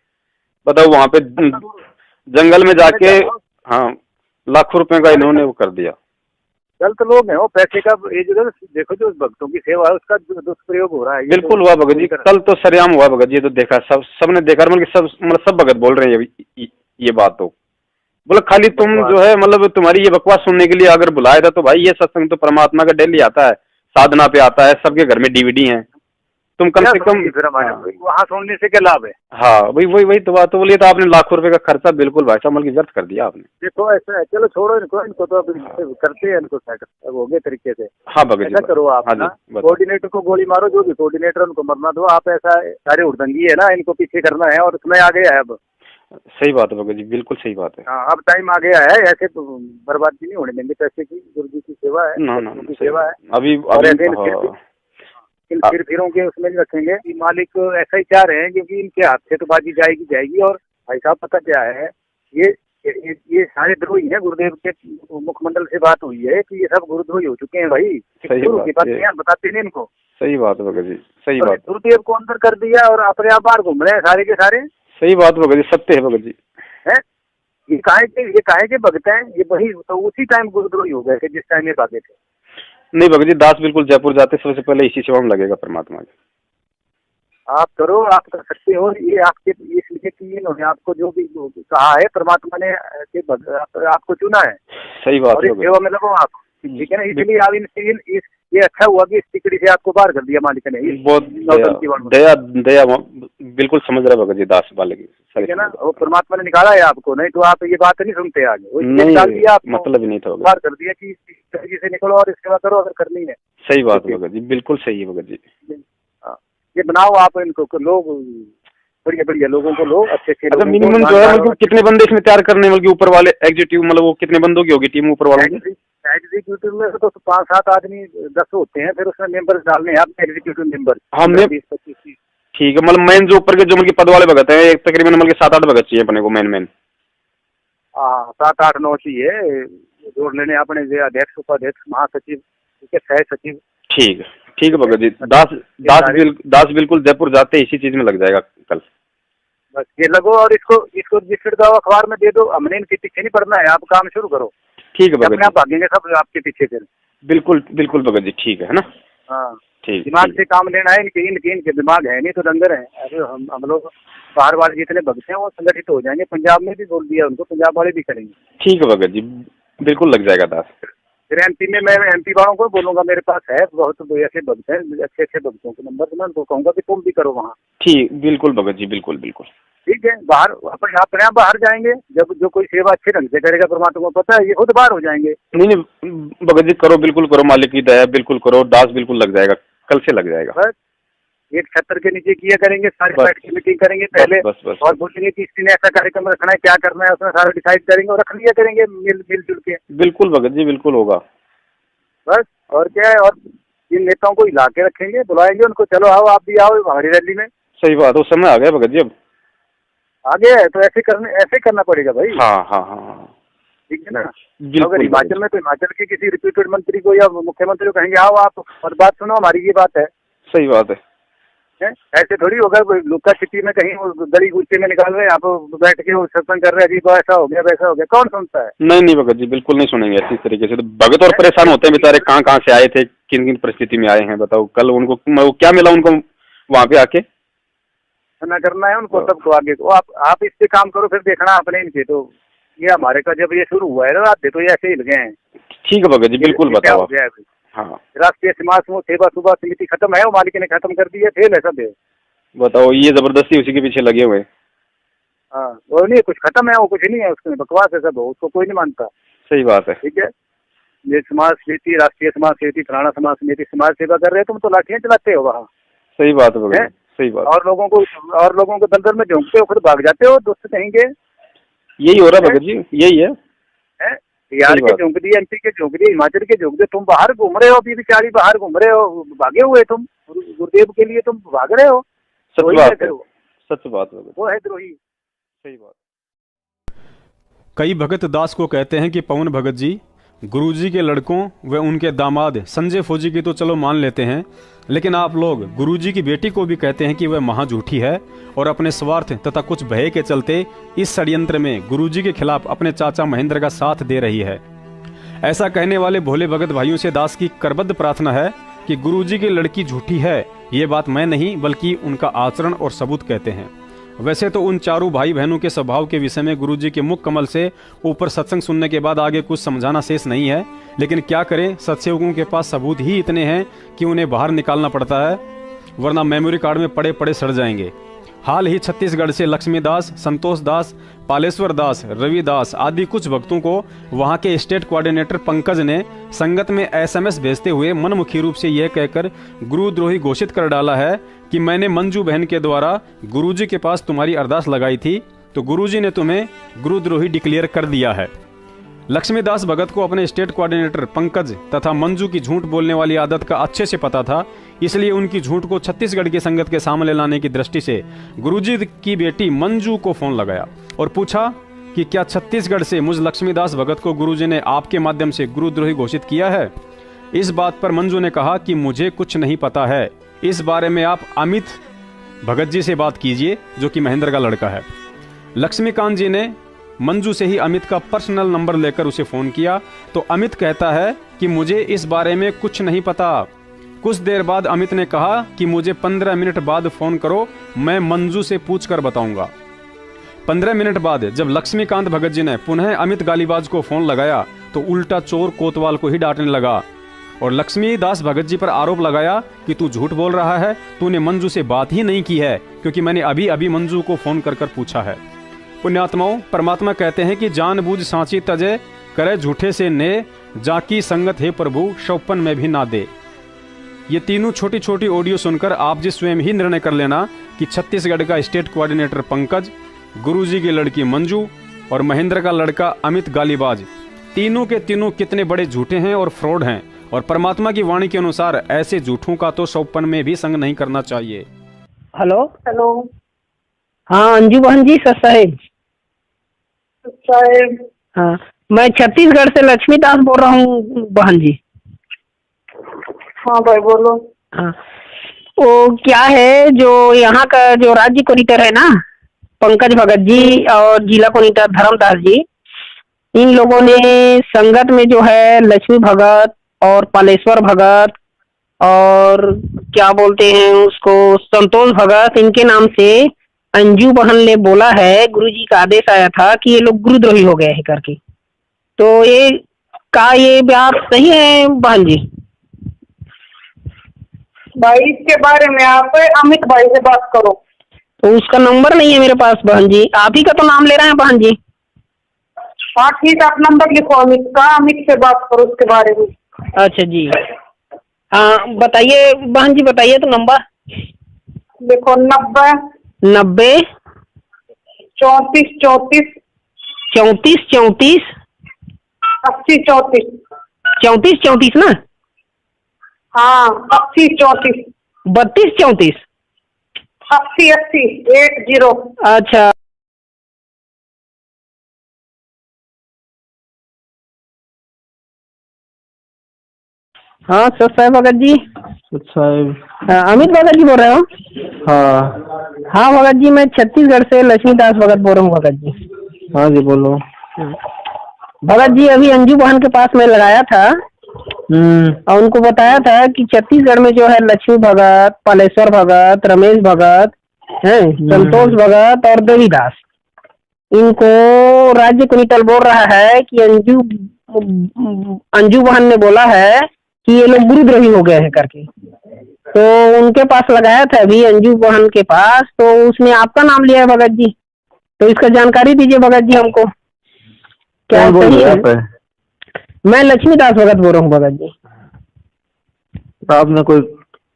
बताओ वहाँ पे जंगल में जाके हाँ लाखों रुपए का इन्होंने वो कर दिया। गलत लोग हैं वो, पैसे का ये जो देखो जो भक्तों की सेवा है उसका दुष्प्रयोग हो रहा है। बिल्कुल हुआ भगत जी, कल तो सरेआम हुआ भगत जी, तो देखा सबने देखा, मतलब सब भगत बोल रहे हैं ये बात। तो बोले खाली तुम जो है मतलब तुम्हारी ये बकवास सुनने के लिए अगर बुलाया था तो भाई ये सत्संग तो परमात्मा का डेली आता है, साधना पे आता है, सबके घर में DVD है। तुम कम से कम फिर हमारे वहाँ सुनने से क्या लाभ है? हाँ वही तो बात, तो बोलिए तो आपने लाखों रुपए का खर्चा बिल्कुल भाई साहब की व्यर्थ कर दिया आपने। देखो ऐसा है, चलो छोड़ो इनको तो अभी करते हैं, इनको सेट अब हो गए तरीके से। हाँ भगत जी ऐसा करो आप हाँ ना, जी, बताओ। कोऑर्डिनेटर को गोली मारो, जो भी कोऑर्डिनेटर उनको मरना दो। आप ऐसा सारे उड़दंगी है ना, इनको पीछे करना है और समय आ गया है अब। सही बात है भगत जी, बिल्कुल सही बात है। हाँ अब टाइम आ गया है, ऐसे तो बर्बादी नहीं होने देंगे पैसे की। गुरु जी की सेवा है, ना उनकी सेवा है। अभी और ऐसे हाँ। इन फिरों के उसमें नहीं रखेंगे कि मालिक ऐसा ही चाह रहे हैं, क्योंकि इनके हाथ से तो बाजी जाएगी। और भाई साहब पता क्या है, ये सारे द्रोही हैं। गुरुदेव के मुखमंडल से बात हुई है कि ये सब गुरुद्रोही हो चुके हैं भाई। गुरु की बात नहीं बताते नहीं इनको। सही बात है भगत जी, सही बात। गुरुदेव को अंदर कर दिया और अपने आप बाहर घूम रहे हैं सारे के सारे। सही बात भगत जी, सत्य है भगत जी। है ये काहे के भगत हैं, ये वही तो उसी टाइम गुरुद्रोही हो गए थे जिस टाइम ये भागे थे। नहीं भगत जी, दास बिल्कुल जयपुर जाते सबसे पहले इसी सेवा में लगेगा परमात्मा के। आप करो, आप कर सकते हो। ये आपके इसलिए कि इन्होंने आपको जो भी कहा है, परमात्मा ने आपको चुना है। सही बात और है इस सेवा में लगो आप, ठीक है ना। इसलिए आप ये अच्छा हुआ कि इस टिकड़ी से आपको बाहर कर दिया मालिक ने। बहुत दया बिल्कुल समझ रहा भगत जी, दास वाले की, ठीक है ना। वो परमात्मा ने निकाला है आपको, नहीं तो आप ये बात नहीं सुनते आगे। नहीं, डाल दिया आप, मतलब ही नहीं था, बाहर कर दिया कि इस तरीके से निकलो और सेवा करो अगर करनी है। सही बात है भगत जी, बिल्कुल सही है भगत जी। ये बनाओ आप इनको, लोग बढ़िया लोगों को लो, अच्छे अच्छा मिनिमम जो है मतलब कितने बंदे इसमें तैयार करने, मतलब ऊपर वाले एग्जीक्यूटिव, मतलब वो कितने बंदों की होगी टीम ऊपर वालों की? एग्जीक्यूटिव में तो 5-7 आदमी 10 होते हैं, फिर उसमें मेंबर डालने हैं आपने एग्जीक्यूटिव मेंबर। हाँ 20-25 ठीक है। मतलब मेन जो ऊपर के जो मतलब पद वाले भगत हैं, एक तकरीबन मतलब 7-8 भगत चाहिए अपने को मेन। हाँ 7-8-9 चाहिए जोड़ लेने अपने अध्यक्ष, उपाध्यक्ष, महासचिव, ठीक है, सह सचिव। ठीक है भगत जी। दास बिल्कुल जयपुर जाते इसी चीज में लग जाएगा कल। बस ये लगो और इसको छिड़काव अखबार में दे दो। हमने इनके पीछे नहीं पड़ना है, आप काम शुरू करो। ठीक है भगत जी, आप भागेंगे सब आपके पीछे फिर। बिल्कुल भगत जी, ठीक है ना। हाँ ठीक, दिमाग से काम लेना है। इनके दिमाग है नहीं तो डंगर है। अरे हम लोग बाहर वाले जितने भगत हैं वो संगठित हो जाएंगे। पंजाब में भी बोल दिया उनको, पंजाब वाले भी करेंगे। ठीक है भगत जी, बिल्कुल लग जाएगा दास। फिर एमपी में मैं एमपी वालों को बोलूंगा, मेरे पास है बहुत ऐसे भक्त हैं, अच्छे भक्तों के नंबर, मैं उनको कहूंगा कि तुम भी करो वहाँ। ठीक, बिल्कुल भगत जी, बिल्कुल। ठीक है, बाहर अपने आप बाहर जाएंगे। जब जो कोई सेवा अच्छे ढंग से करेगा, परमात्मा को पता है, ये खुद बाहर हो जाएंगे। नहीं भगत जी करो, बिल्कुल करो, मालिक की दया, बिल्कुल करो। दास बिल्कुल लग जाएगा, कल से लग जाएगा। बस एक छत्र के नीचे किया करेंगे, सारे बैठ के मीटिंग करेंगे पहले। बस और बोलेंगे कि इसने ऐसा कार्यक्रम रखना है, क्या करना है, उसमें सारा डिसाइड करेंगे और रख लिया करेंगे मिलजुल के। बिल्कुल भगत जी, बिल्कुल होगा। बस और क्या है। और इन नेताओं को हिला के रखेंगे, बुलाएंगे उनको, चलो आओ आप भी आओ हमारी रैली में। सही बात है, उस समय आ गया भगत जी, अब आगे है तो ऐसे करना पड़ेगा भाई। हाँ ठीक है ना। अगर हिमाचल में तो हिमाचल के किसी रिप्यूटेड मंत्री को या मुख्यमंत्री को कहेंगे आओ आप और बात सुनो हमारी, ये बात है। सही बात है। ऐसे थोड़ी होगा लुक्का छिपी में कहीं गली गुस्से में निकाल रहे हैं, आप बैठ के सत्संग कर रहे हैं, अभी ऐसा हो गया वैसा हो गया, कौन सुनता है? नहीं भगत जी, बिल्कुल नहीं सुनेंगे ऐसी तरीके से। तो भगत और परेशान होते हैं बेचारे, कहाँ से आए थे, किन परिस्थिति में आए हैं, बताओ। कल उनको क्या मिला उनको वहाँ पे आके ना करना है उनको सबको आगे को। आप इस पे काम करो, फिर देखना अपने इनके। तो ये हमारे का जब ये शुरू हुआ है ना, तो ये ऐसे ही लगे हैं। ठीक है भगत जी, बिल्कुल बताओ। हाँ राष्ट्रीय समाज समूह सेवा सुबह समिति खत्म है, वो मालिक ने खत्म कर दी है, फेल है सब। बताओ, ये जबरदस्ती उसी के पीछे लगे हुए। हाँ वो नहीं, कुछ खत्म है, वो कुछ नहीं है, उसमें बकवास है सब, उसको कोई नहीं मानता। सही बात है। ठीक है, ये समाज समिति, राष्ट्रीय समाज समिति, फलाना समाज समिति, समाज सेवा कर रहे हो, तुम तो लाठियां चलाते हो वहाँ। सही बात है भगत, सही बात। और लोगों को दलदल में झोंकते हो, खुद भाग जाते हो, दोस्त कहेंगे। यही हो रहा भगत जी, यही है। बिहार के झोंक दिए, एमपी के झोंक दिए, हिमाचल के झोंक दिए, तुम बाहर घूम रहे हो, अभी बेचारी बाहर घूम रहे हो, भागे हुए तुम गुरुदेव के लिए, तुम भाग रहे हो। सच बात है, सच बात है, वो है द्रोही। सही बात। कई भगत दास को कहते हैं कि पवन भगत जी गुरुजी के लड़कों व उनके दामाद संजय फौजी की तो चलो मान लेते हैं, लेकिन आप लोग गुरुजी की बेटी को भी कहते हैं कि वह महाझूठी है और अपने स्वार्थ तथा कुछ भय के चलते इस षड्यंत्र में गुरुजी के खिलाफ अपने चाचा महेंद्र का साथ दे रही है। ऐसा कहने वाले भोले भगत भाइयों से दास की करबद्ध प्रार्थना है कि गुरुजी की लड़की झूठी है, ये बात मैं नहीं बल्कि उनका आचरण और सबूत कहते हैं। वैसे तो उन चारों भाई बहनों के स्वभाव के विषय में गुरुजी के मुख कमल से ऊपर सत्संग सुनने के बाद आगे कुछ समझाना शेष नहीं है, लेकिन क्या करें, सत्सेवकों के पास सबूत ही इतने हैं कि उन्हें बाहर निकालना पड़ता है। वरना मेमोरी कार्ड में पड़े पड़े सड़ जाएंगे। हाल ही छत्तीसगढ़ से लक्ष्मीदास, संतोष दास, पालेश्वर दास, रविदास आदि कुछ भक्तों को वहां के स्टेट कोऑर्डिनेटर पंकज ने संगत में एसएमएस भेजते हुए मनमुखी रूप से यह कहकर गुरुद्रोही घोषित कर डाला है कि मैंने मंजू बहन के द्वारा गुरुजी के पास तुम्हारी अरदास लगाई थी तो गुरुजी ने तुम्हें गुरुद्रोही डिक्लेयर कर दिया है। लक्ष्मीदास भगत को अपने स्टेट कोऑर्डिनेटर पंकज तथा मंजू की झूठ बोलने वाली आदत का अच्छे से पता था, इसलिए उनकी झूठ को छत्तीसगढ़ की संगत के सामने लाने की दृष्टि से गुरुजी की बेटी मंजू को फोन लगाया और पूछा कि क्या छत्तीसगढ़ से मुझ लक्ष्मीदास भगत को गुरुजी ने आपके माध्यम से गुरुद्रोही घोषित किया है। इस बात पर मंजू ने कहा कि मुझे कुछ नहीं पता है, इस बारे में आप अमित भगत जी से बात कीजिए जो कि महेंद्र का लड़का है। लक्ष्मीकांत जी ने मंजू से ही अमित का पर्सनल नंबर लेकर उसे फोन किया तो अमित कहता है कि मुझे इस बारे में कुछ नहीं पता। कुछ देर बाद अमित ने कहा कि मुझे 15 मिनट बाद फोन करो, मैं मंजू से पूछकर बताऊंगा। 15 मिनट बाद जब लक्ष्मीकांत भगत जी ने पुनः अमित गालीबाज को फोन लगाया तो उल्टा चोर कोतवाल को ही डांटने लगा और लक्ष्मीदास भगत जी पर आरोप लगाया कि तू झूठ बोल रहा है, तूने मंजू से बात ही नहीं की है क्योंकि मैंने अभी अभी मंजू को फोन कर पूछा है। पुण्यात्माओं, परमात्मा कहते हैं कि जानबूझ सांची तजे करे झूठे से ने जाकी संगत है प्रभु शौपन में भी ना दे। ये तीनों छोटी छोटी ऑडियो सुनकर आप जी स्वयं ही निर्णय कर लेना कि छत्तीसगढ़ का स्टेट कोऑर्डिनेटर पंकज, गुरुजी की लड़की मंजू और महेंद्र का लड़का अमित गालीबाज तीनों के तीनों कितने बड़े झूठे हैं और फ्रॉड हैं और परमात्मा की वाणी के अनुसार ऐसे झूठों का तो शौपन में भी संग नहीं करना चाहिए। हेलो हेलो, हाँ अंजू बहन जी, सर साहेब हाँ, मैं छत्तीसगढ़ से लक्ष्मीदास बोल रहा हूँ बहन जी। हाँ भाई बोलो। हाँ, वो क्या है जो यहाँ का जो राज्य कोऑर्डिनेटर है ना पंकज भगत जी और जिला कोऑर्डिनेटर धर्मदास जी, इन लोगों ने संगत में जो है लक्ष्मी भगत और पालेश्वर भगत और क्या बोलते हैं उसको संतोष भगत, इनके नाम से अंजू बहन ने बोला है, गुरुजी का आदेश आया था कि ये लोग गुरुद्रोही हो गए हैं करके। तो ये बात सही है बहन जी? भाई इसके बारे में आप अमित भाई से बात करो। तो उसका नंबर नहीं है मेरे पास बहन जी, आप ही का तो नाम ले रहे हैं बहन जी। हाँ ठीक, आप नंबर लिखो अमित का, अमित से बात करो उसके बारे में। अच्छा जी, हाँ बताइए बहन जी, बताइए तो नंबर देखो 90 34 34 34 34 80 34 34 34 ना? हाँ 80 34 32 34 80 80 80। अच्छा हाँ सर साहब भगत जी। साहब अमित भगत जी बोल रहे हो? हाँ हाँ भगत जी, मैं छत्तीसगढ़ से लक्ष्मीदास भगत बोल रहा हूँ भगत जी। हाँ जी बोलो। भगत जी अभी अंजू बहन के पास में लगाया था और उनको बताया था कि छत्तीसगढ़ में जो है लक्ष्मी भगत, पालेश्वर भगत, रमेश भगत है, संतोष भगत और देवीदास, इनको राज्य कोऑर्डिनेटर बोल रहा है कि अंजू बहन ने बोला है कि ये लोग गुरुद्रोही हो गए हैं करके। तो उनके पास लगाया था अभी अंजू बहन के पास, तो उसने आपका नाम लिया है भगत जी। तो इसका जानकारी दीजिए भगत जी हमको, क्या सही है? मैं लक्ष्मीदास भगत बोल रहा हूँ भगत जी। आपने कोई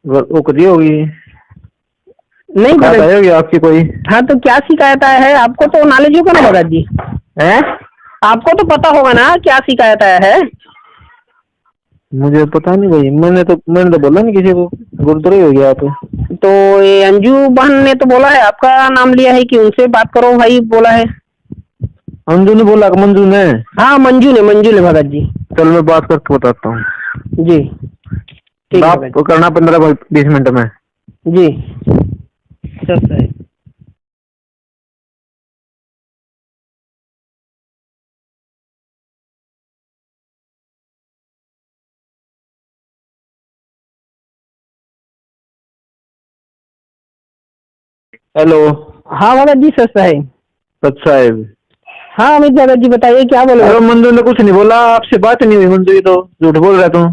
वो करी होगी? नहीं भगत होगी आपकी कोई? हाँ तो क्या शिकायत आया है? आपको तो नॉलेज होगा ना भगत जी, है? आपको तो पता होगा ना क्या शिकायत आया है? मुझे पता नहीं भाई, मैंने तो बोला नहीं किसी को, गुरुद्रोही हो गया आप। तो ये अंजू बहन ने तो बोला है, आपका नाम लिया है कि उनसे बात करो भाई, बोला है। अंजू ने बोला? मंजू ने? हाँ मंजू ने भगत जी। चलो मैं बात करके बताता हूँ जी, ठीक आप तो करना 15-20 मिनट में जी। सर है हेलो। हाँ भगत जी, सर साहेब। साहेब हाँ अमित भगत जी बताइए क्या बोले? अरे मंजू ने कुछ नहीं बोला, आपसे बात नहीं हुई। मंजू तो झूठ बोल रहा तू।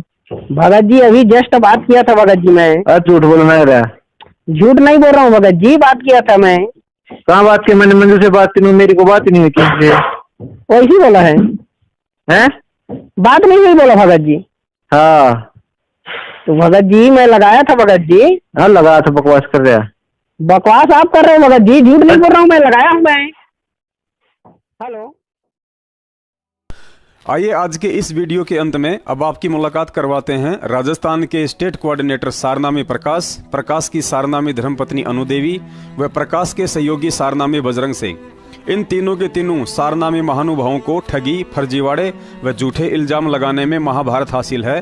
भगत जी अभी जस्ट बात किया था भगत जी मैं। झूठ बोलना है रहा। झूठ नहीं बोल रहा हूँ भगत जी, बात किया था मैं। कहाँ बात की? मैंने मंजू से बात की, मेरी को बात ही नहीं हुई किसी से। वैसे बोला है? हैं? बात नहीं हुई बोला भगत जी? हाँ। तो भगत जी मैं लगाया था भगत जी। हाँ लगाया था, बकवास कर रहा है। बकवास आप कर रहे हो भगत जी, झूठ नहीं बोल रहा हूँ, मैं लगाया हूँ मैं। हेलो। आइए आज के इस वीडियो के अंत में अब आपकी मुलाकात करवाते हैं राजस्थान के स्टेट कोऑर्डिनेटर सारनामी प्रकाश की सारनामी धर्मपत्नी अनुदेवी व प्रकाश के सहयोगी सारनामी बजरंग से। इन तीनों के तीनों सारनामी महानुभावों को ठगी, फर्जीवाड़े व झूठे इल्जाम लगाने में महाभारत हासिल है।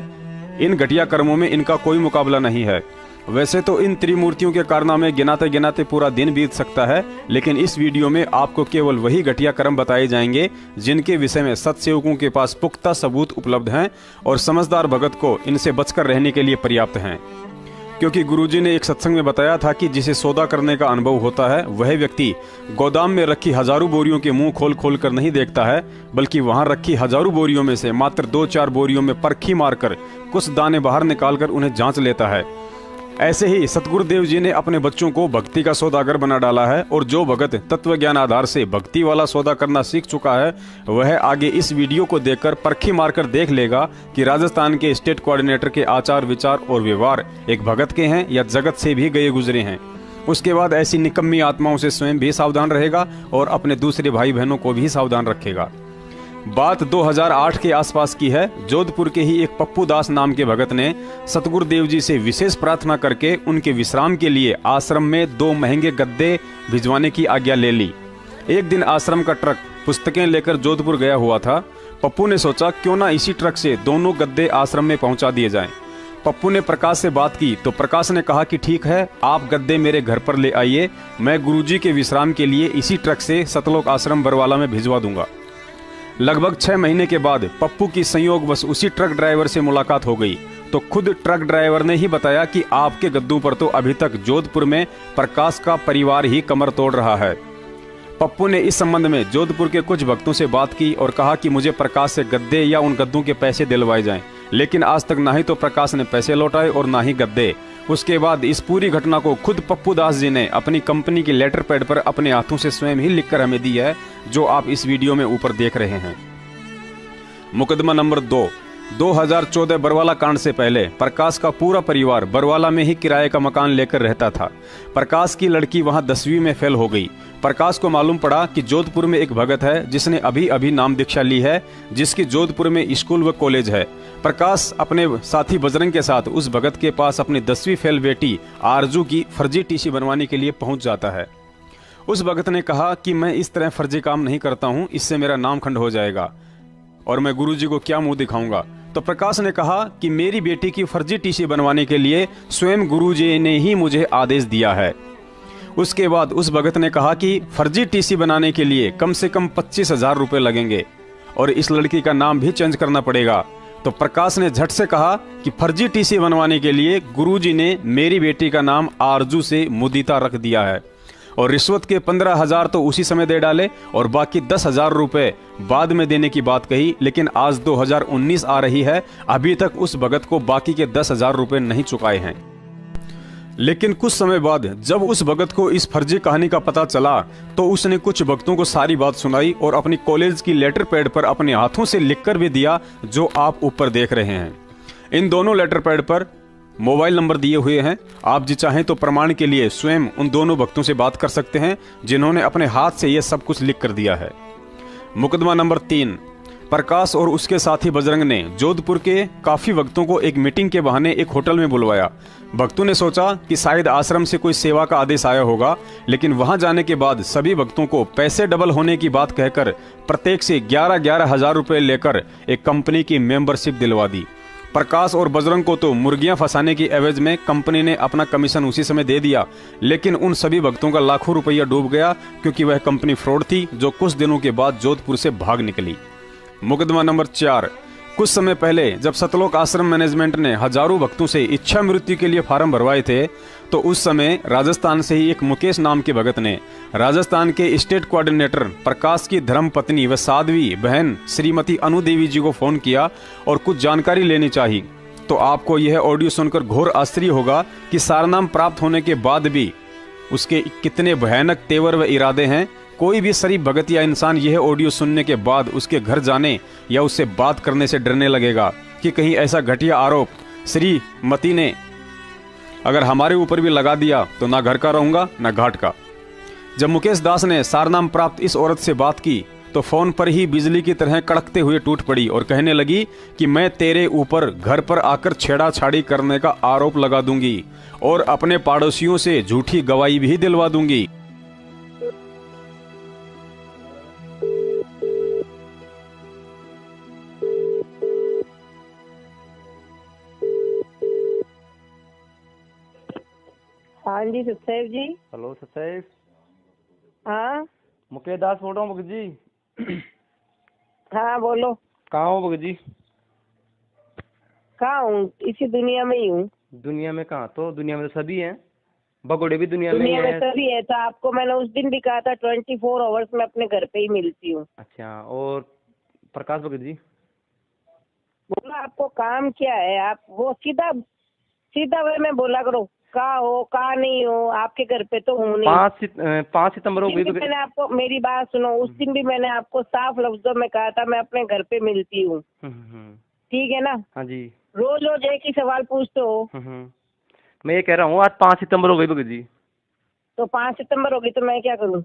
इन घटिया कर्मों में इनका कोई मुकाबला नहीं है। वैसे तो इन त्रिमूर्तियों के कारनामे गिनाते गिनाते पूरा दिन बीत सकता है, लेकिन इस वीडियो में आपको केवल वही घटिया कर्म बताए जाएंगे जिनके विषय में सत्सेवकों के पास पुख्ता सबूत उपलब्ध हैं और समझदार भगत को इनसे बचकर रहने के लिए पर्याप्त हैं। क्योंकि गुरुजी ने एक सत्संग में बताया था कि जिसे सौदा करने का अनुभव होता है वह व्यक्ति गोदाम में रखी हजारों बोरियों के मुंह खोल खोल कर नहीं देखता है, बल्कि वहां रखी हजारों बोरियों में से मात्र 2-4 बोरियों में परखी मारकर कुछ दाने बाहर निकालकर उन्हें जांच लेता है। ऐसे ही सतगुरुदेव जी ने अपने बच्चों को भक्ति का सौदागर बना डाला है और जो भगत तत्व ज्ञान आधार से भक्ति वाला सौदा करना सीख चुका है वह आगे इस वीडियो को देखकर परखी मारकर देख लेगा कि राजस्थान के स्टेट कोऑर्डिनेटर के आचार विचार और व्यवहार एक भगत के हैं या जगत से भी गए गुजरे हैं। उसके बाद ऐसी निकम्मी आत्माओं से स्वयं भी सावधान रहेगा और अपने दूसरे भाई बहनों को भी सावधान रखेगा। बात 2008 के आसपास की है। जोधपुर के ही एक पप्पू दास नाम के भगत ने सतगुरुदेव जी से विशेष प्रार्थना करके उनके विश्राम के लिए आश्रम में 2 महंगे गद्दे भिजवाने की आज्ञा ले ली। एक दिन आश्रम का ट्रक पुस्तकें लेकर जोधपुर गया हुआ था। पप्पू ने सोचा क्यों ना इसी ट्रक से दोनों गद्दे आश्रम में पहुंचा दिए जाएं। पप्पू ने प्रकाश से बात की तो प्रकाश ने कहा कि ठीक है, आप गद्दे मेरे घर पर ले आइए, मैं गुरुजी के विश्राम के लिए इसी ट्रक से सतलोक आश्रम बरवाला में भिजवा दूंगा। लगभग 6 महीने के बाद पप्पू की संयोगवश उसी ट्रक ड्राइवर से मुलाकात हो गई तो खुद ट्रक ड्राइवर ने ही बताया कि आपके गद्दों पर तो अभी तक जोधपुर में प्रकाश का परिवार ही कमर तोड़ रहा है। पप्पू ने इस संबंध में जोधपुर के कुछ भक्तों से बात की और कहा कि मुझे प्रकाश से गद्दे या उन गद्दों के पैसे दिलवाए जाएं, लेकिन आज तक ना ही तो प्रकाश ने पैसे लौटाए और ना ही गद्दे। उसके बाद इस पूरी घटना को खुद पप्पू दास जी ने अपनी कंपनी के लेटर पैड पर अपने हाथों से स्वयं ही लिखकर हमें दी है, जो आप इस वीडियो में ऊपर देख रहे हैं। मुकदमा नंबर 2। 2014 बरवाला कांड से पहले प्रकाश का पूरा परिवार बरवाला में ही किराए का मकान लेकर रहता था। प्रकाश की लड़की वहां 10वीं में फेल हो गई। प्रकाश को मालूम पड़ा कि जोधपुर में एक भगत है जिसने अभी अभी नाम दीक्षा ली है, जिसकी जोधपुर में स्कूल व कॉलेज है। प्रकाश अपने साथी बजरंग के साथ उस भगत के पास अपनी 10वीं फेल बेटी आरजू की फर्जी टीसी बनवाने के लिए पहुंच जाता है। उस भगत ने कहा कि मैं इस तरह फर्जी काम नहीं करता हूं, इससे मेरा नाम खंड हो जाएगा और मैं गुरुजी को क्या मुंह दिखाऊंगा। तो प्रकाश ने कहा कि मेरी बेटी की फर्जी टीसी बनवाने के लिए स्वयं गुरुजी ने ही मुझे आदेश दिया है। उसके बाद उस भगत ने कहा कि फर्जी टीसी बनाने के लिए कम से कम 25,000 रुपए लगेंगे और इस लड़की का नाम भी चेंज करना पड़ेगा। तो प्रकाश ने झट से कहा कि फर्जी टीसी बनवाने के लिए गुरुजी ने मेरी बेटी का नाम आरजू से मुदीता रख दिया है और रिश्वत के 15,000 तो उसी समय दे डाले और बाकी 10,000 रुपए बाद में देने की बात कही। लेकिन आज 2019 आ रही है, अभी तक उस भगत को बाकी के 10,000 रुपए नहीं चुकाए हैं। लेकिन कुछ समय बाद जब उस भगत को इस फर्जी कहानी का पता चला तो उसने कुछ भक्तों को सारी बात सुनाई और अपनी कॉलेज की लेटर पैड पर अपने हाथों से लिखकर भी दिया, जो आप ऊपर देख रहे हैं। इन दोनों लेटर पैड पर मोबाइल नंबर दिए हुए हैं। आप जी चाहें तो प्रमाण के लिए स्वयं उन दोनों भक्तों से बात कर सकते हैं जिन्होंने अपने हाथ से यह सब कुछ लिख कर दिया है। मुकदमा नंबर 3। प्रकाश और उसके साथी बजरंग ने जोधपुर के काफी भक्तों को एक मीटिंग के बहाने एक होटल में बुलवाया। भक्तों ने सोचा कि शायद आश्रम से कोई सेवा का आदेश आया होगा, लेकिन वहां जाने के बाद सभी भक्तों को पैसे डबल होने की बात कहकर प्रत्येक से 11,000 हजार रुपए लेकर एक कंपनी की मेंबरशिप दिलवा दी। प्रकाश और बजरंग को तो मुर्गियां फंसाने की एवज में कंपनी ने अपना कमीशन उसी समय दे दिया, लेकिन उन सभी भक्तों का लाखों रुपया डूब गया क्योंकि वह कंपनी फ्रॉड थी, जो कुछ दिनों के बाद जोधपुर से भाग निकली। मुकदमा नंबर 4। कुछ समय पहले जब सतलोक आश्रम मैनेजमेंट ने हजारों भक्तों से इच्छा मृत्यु के लिए फार्म भरवाए थे, तो उस समय राजस्थान से ही एक मुकेश नाम के भगत ने राजस्थान के स्टेट कोऑर्डिनेटर प्रकाश की धर्म पत्नी व साध्वी बहन श्रीमती अनुदेवी जी को फोन किया और कुछ जानकारी लेनी चाहिए। तो आपको यह ऑडियो सुनकर घोर आश्चर्य होगा कि सारनाम प्राप्त होने के बाद भी उसके कितने भयानक तेवर व इरादे हैं। कोई भी शरीफ भगत या इंसान यह ऑडियो सुनने के बाद उसके घर जाने या उससे बात करने से डरने लगेगा कि कहीं ऐसा घटिया आरोप श्रीमती ने अगर हमारे ऊपर भी लगा दिया तो ना घर का रहूंगा ना घाट का। जब मुकेश दास ने सारनाम प्राप्त इस औरत से बात की तो फोन पर ही बिजली की तरह कड़कते हुए टूट पड़ी और कहने लगी कि मैं तेरे ऊपर घर पर आकर छेड़ाछाड़ी करने का आरोप लगा दूंगी और अपने पड़ोसियों से झूठी गवाही भी दिलवा दूंगी। हाँ जी सतसेव जी। हेलो सतसेव। हाँ मुकेश दास बोल रहा हूँ भगत जी। हाँ बोलो। कहाँ हो भगत जी? कहाँ हूँ? इसी दुनिया में ही हूँ। दुनिया में कहाँ? तो दुनिया में तो सभी हैं, भगोड़े भी दुनिया में दुनिया ही में हैं। सभी है। तो आपको मैंने उस दिन भी कहा था 24 आवर्स में अपने घर पे ही मिलती हूँ। अच्छा, और प्रकाश भगत जी? बोला आपको काम क्या है? आप वो सीधा सीधा वे में बोला करो, कहाँ हो कहाँ नहीं हो, आपके घर पे तो हूँ नहीं। 5 सितंबर हो गई। मैंने आपको, मेरी बात सुनो, उस दिन भी मैंने आपको साफ लफ्जों में कहा था मैं अपने घर पे मिलती हूँ। ठीक है ना? हाँ जी। रोज रोज एक ही सवाल पूछते हो। मैं ये कह रहा हूँ आज 5 सितंबर हो गई भगत जी। तो 5 सितंबर होगी तो मैं क्या करूँ?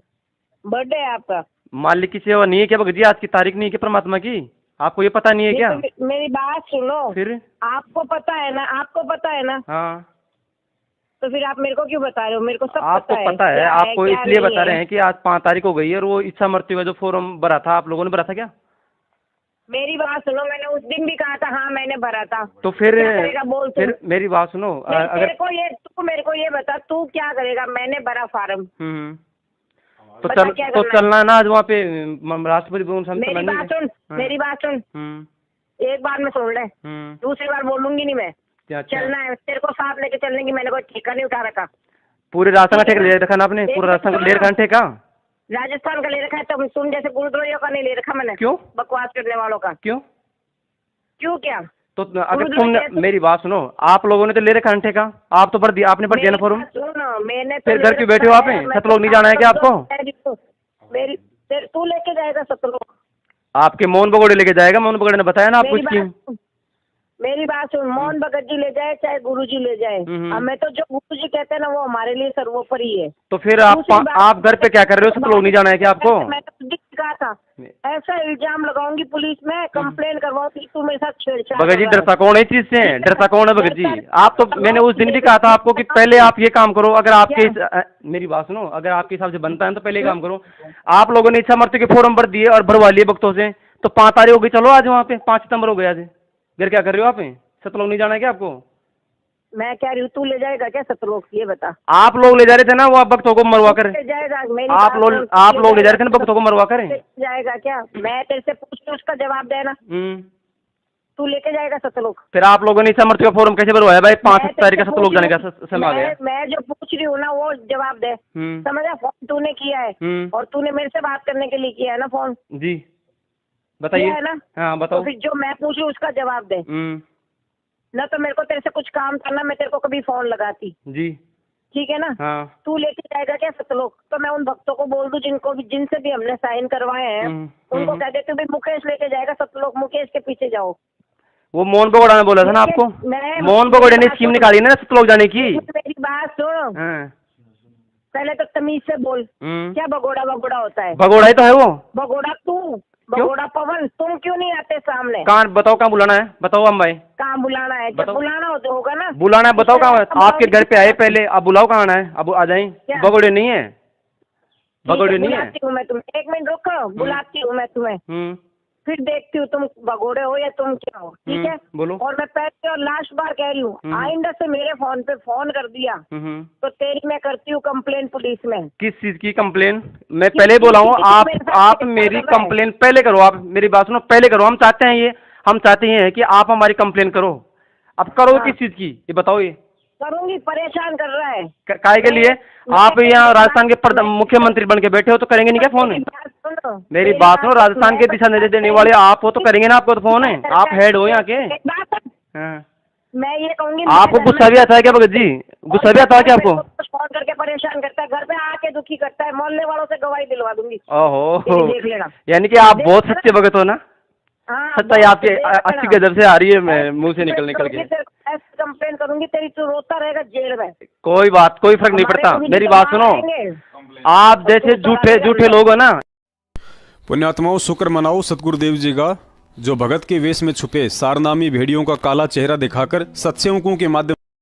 बर्थडे है आपका। मालिक की सेवा नहीं है क्या भगत जी? आज की तारीख नहीं है क्या परमात्मा की? आपको ये पता नहीं है क्या? तो मेरी बात सुनो। फिर आपको पता है ना? आपको पता है ना? हाँ, तो फिर आप मेरे को क्यों बता रहे हो? मेरे को सब आपको पता है। क्या आपको क्या इसलिए नहीं बता है। रहे हैं कि आज 5 तारीख हो गई है और वो इच्छा मृत्यु का जो फॉर्म भरा था आप लोगों ने भरा था क्या? मेरी बात सुनो, मैंने उस दिन भी कहा था हाँ मैंने भरा था। तो फिर क्या करेगा बोल तू? फिर मेरी बात सुनो। अगर तू मेरे को ये बता, तू क्या करेगा? मैंने भरा फार्म। तो चलना है ना आज वहाँ पे राष्ट्रपति भवन। मेरी बात सुन, मेरी बात सुन, एक बार में सुन ले, दूसरी बार बोलूंगी नहीं मैं। चलना है तेरे को साथ लेके चलने की मैंने कोई ठेका नहीं उठा रखा। पूरे राजस्थान का ठेका ले रखा ना आपने? पूरा राजस्थान का ले रखा ठेका? राजस्थान का ले रखा है, तो तुम जैसे गुरुद्रोहियों का नहीं ले रखा मैंने। क्यों? बकवास करने वालों का। क्यों? क्यों क्या? तो अगर तुमने मेरी बात सुनो, आप लोगों ने तो ले रखा है ठेका, आप तो भर दिया, आपने भर दिया ना फॉर्म। मैंने फिर घर क्यों बैठे हो आप? सतलोक नहीं जाना है क्या आपको? मेरी तू लेके जाएगा सतलोक? आपके मोहन भगोड़े लेके जाएगा। मोहन भगोड़े ने बताया ना आपको स्कीम। मेरी बात सुन, मोहन भगत जी ले जाए चाहे गुरुजी ले जाए, हमें तो जो गुरुजी कहते हैं ना वो हमारे लिए सर्वोपरि है। तो फिर आप घर पे क्या कर रहे हो? सतलोक नहीं जाना है क्या आपको? मैंने कहा था ऐसा इल्जाम लगाऊंगी पुलिस में, कंप्लेन करवाऊंगी तू मेरे साथ छेड़छाड़। भगत जी डरता कौन है इस चीज से? डरता कौन है भगत जी? आप तो मैंने उस दिन भी कहा था आपको कि पहले आप ये काम करो। अगर आपके मेरी बात सुनो, अगर आपके हिसाब से बनता है तो पहले काम करो। आप लोगों ने इच्छा मृत्यु के फॉर्म भर दिए और भरवा लिए भक्तों से, तो 5 तारीख हो गई। चलो आज वहाँ पे 5 सितंबर हो गया आज। घर क्या कर रहे हो आप? सतलोक नहीं जाना है क्या आपको? मैं कह रही हूँ, तू ले जाएगा क्या सतलोक? ये बता। आप लोग ले जा रहे थे ना वो भक्तों को मरवा कर। जाएगा आप लोग ले जा रहे थे ना भक्तों को मरवा कर। जाएगा क्या? मैं तेरे से पूछ के उसका जवाब देना। तू लेके जाएगा सतलोक? फिर आप लोगों ने इच्छा मृत्यु का फॉर्म कैसे भरवाया भाई? 5 तारीख का सतलोक जाने का समय आ गया। मैं जो पूछ रही हूँ ना वो जवाब दे। समझा? फोन तूने किया है और तूने मेरे से बात करने के लिए किया है ना फोन? जी बताइए। है ना? हाँ बताओ। तो फिर जो मैं पूछ रही हूँ उसका जवाब दे ना। तो मेरे को तेरे से कुछ काम करना, मैं तेरे को कभी फोन लगाती। जी ठीक है ना? हाँ। तू लेके जाएगा क्या सतलोक? तो मैं उन भक्तों को बोल दूं जिनसे भी हमने साइन करवाए हैं, उनको कह दे तू भी मुकेश लेके जाएगा सतलोक, मुकेश के पीछे जाओ। वो मोहन भगोड़ा ने बोला था ना आपको? मोहन भगोड़े ने स्कीम निकाली ना सतलोक जाने की। मेरी बात सुनो, पहले तो तमीज से बोल। क्या भगोड़ा होता है? भगोड़ा ही तो है वो। भगोड़ा तू, भगोड़ा पवन, तुम क्यों नहीं आते सामने? कहाँ बताओ, कहाँ बुलाना है बताओ हम भाई। कहाँ बुलाना है? जब बुलाना होगा ना बुलाना है, बताओ कहाँ? आपके घर पे आए पहले, अब बुलाओ कहाँ आना है? अब आ जाए। भगोड़े नहीं है, भगोड़े नहीं है। बुलाती हूँ मैं तुम्हें, 1 मिनट रुको, बुलाती हूँ मैं तुम्हें, फिर देखती हूँ तुम भगोड़े हो या तुम क्या हो। ठीक है? बोलो। और मैं पहले और लास्ट बार कह रही हूँ, आइंदा से मेरे फोन पे फोन कर दिया तो तेरी मैं करती हूँ कंप्लेन पुलिस में। किस चीज की कंप्लेन? मैं पहले बोला हूँ, आप मेरी कंप्लेन पहले करो। आप मेरी बात सुनो, पहले करो। हम चाहते हैं हम चाहते हैं कि आप हमारी कंप्लेन करो। अब करो किस चीज की ये बताओ? ये करूंगी, परेशान कर रहा है। काय के लिए? आप यहाँ राजस्थान के मुख्यमंत्री बन के बैठे हो तो करेंगे नहीं क्या फोन? मेरी बात सुनो, राजस्थान के दिशा निर्देश देने वाले आप हो तो करेंगे ना आपको तो फोन है। आप हेड हो यहाँ के। मैं ये कहूंगी, आपको गुस्सा भी आता है क्या भगत जी? गुस्सा भी आता है क्या आपको? फोन करके परेशान करता है, घर पे आके दुखी करता है, मोहल्ले वालों से गवाही दिलवा दूंगी। ओहो, देख लेगा। यानी कि आप बहुत सच्चे भगत हो ना? हाँ, सच्चाई आपके अच्छी गजब से आ रही है, मैं मुंह से निकल के। कंप्लेन करूंगी तेरी, तू रोता रहेगा जेल में। कोई बात, कोई फर्क नहीं पड़ता। मेरी बात सुनो, आप जैसे झूठे लोग हो ना। पुण्यात्माओं, शुक्र मनाओ सतगुरुदेव जी का, जो भगत के वेश में छुपे सारनामी भेड़ियों का काला चेहरा दिखाकर सत्संगों के माध्यम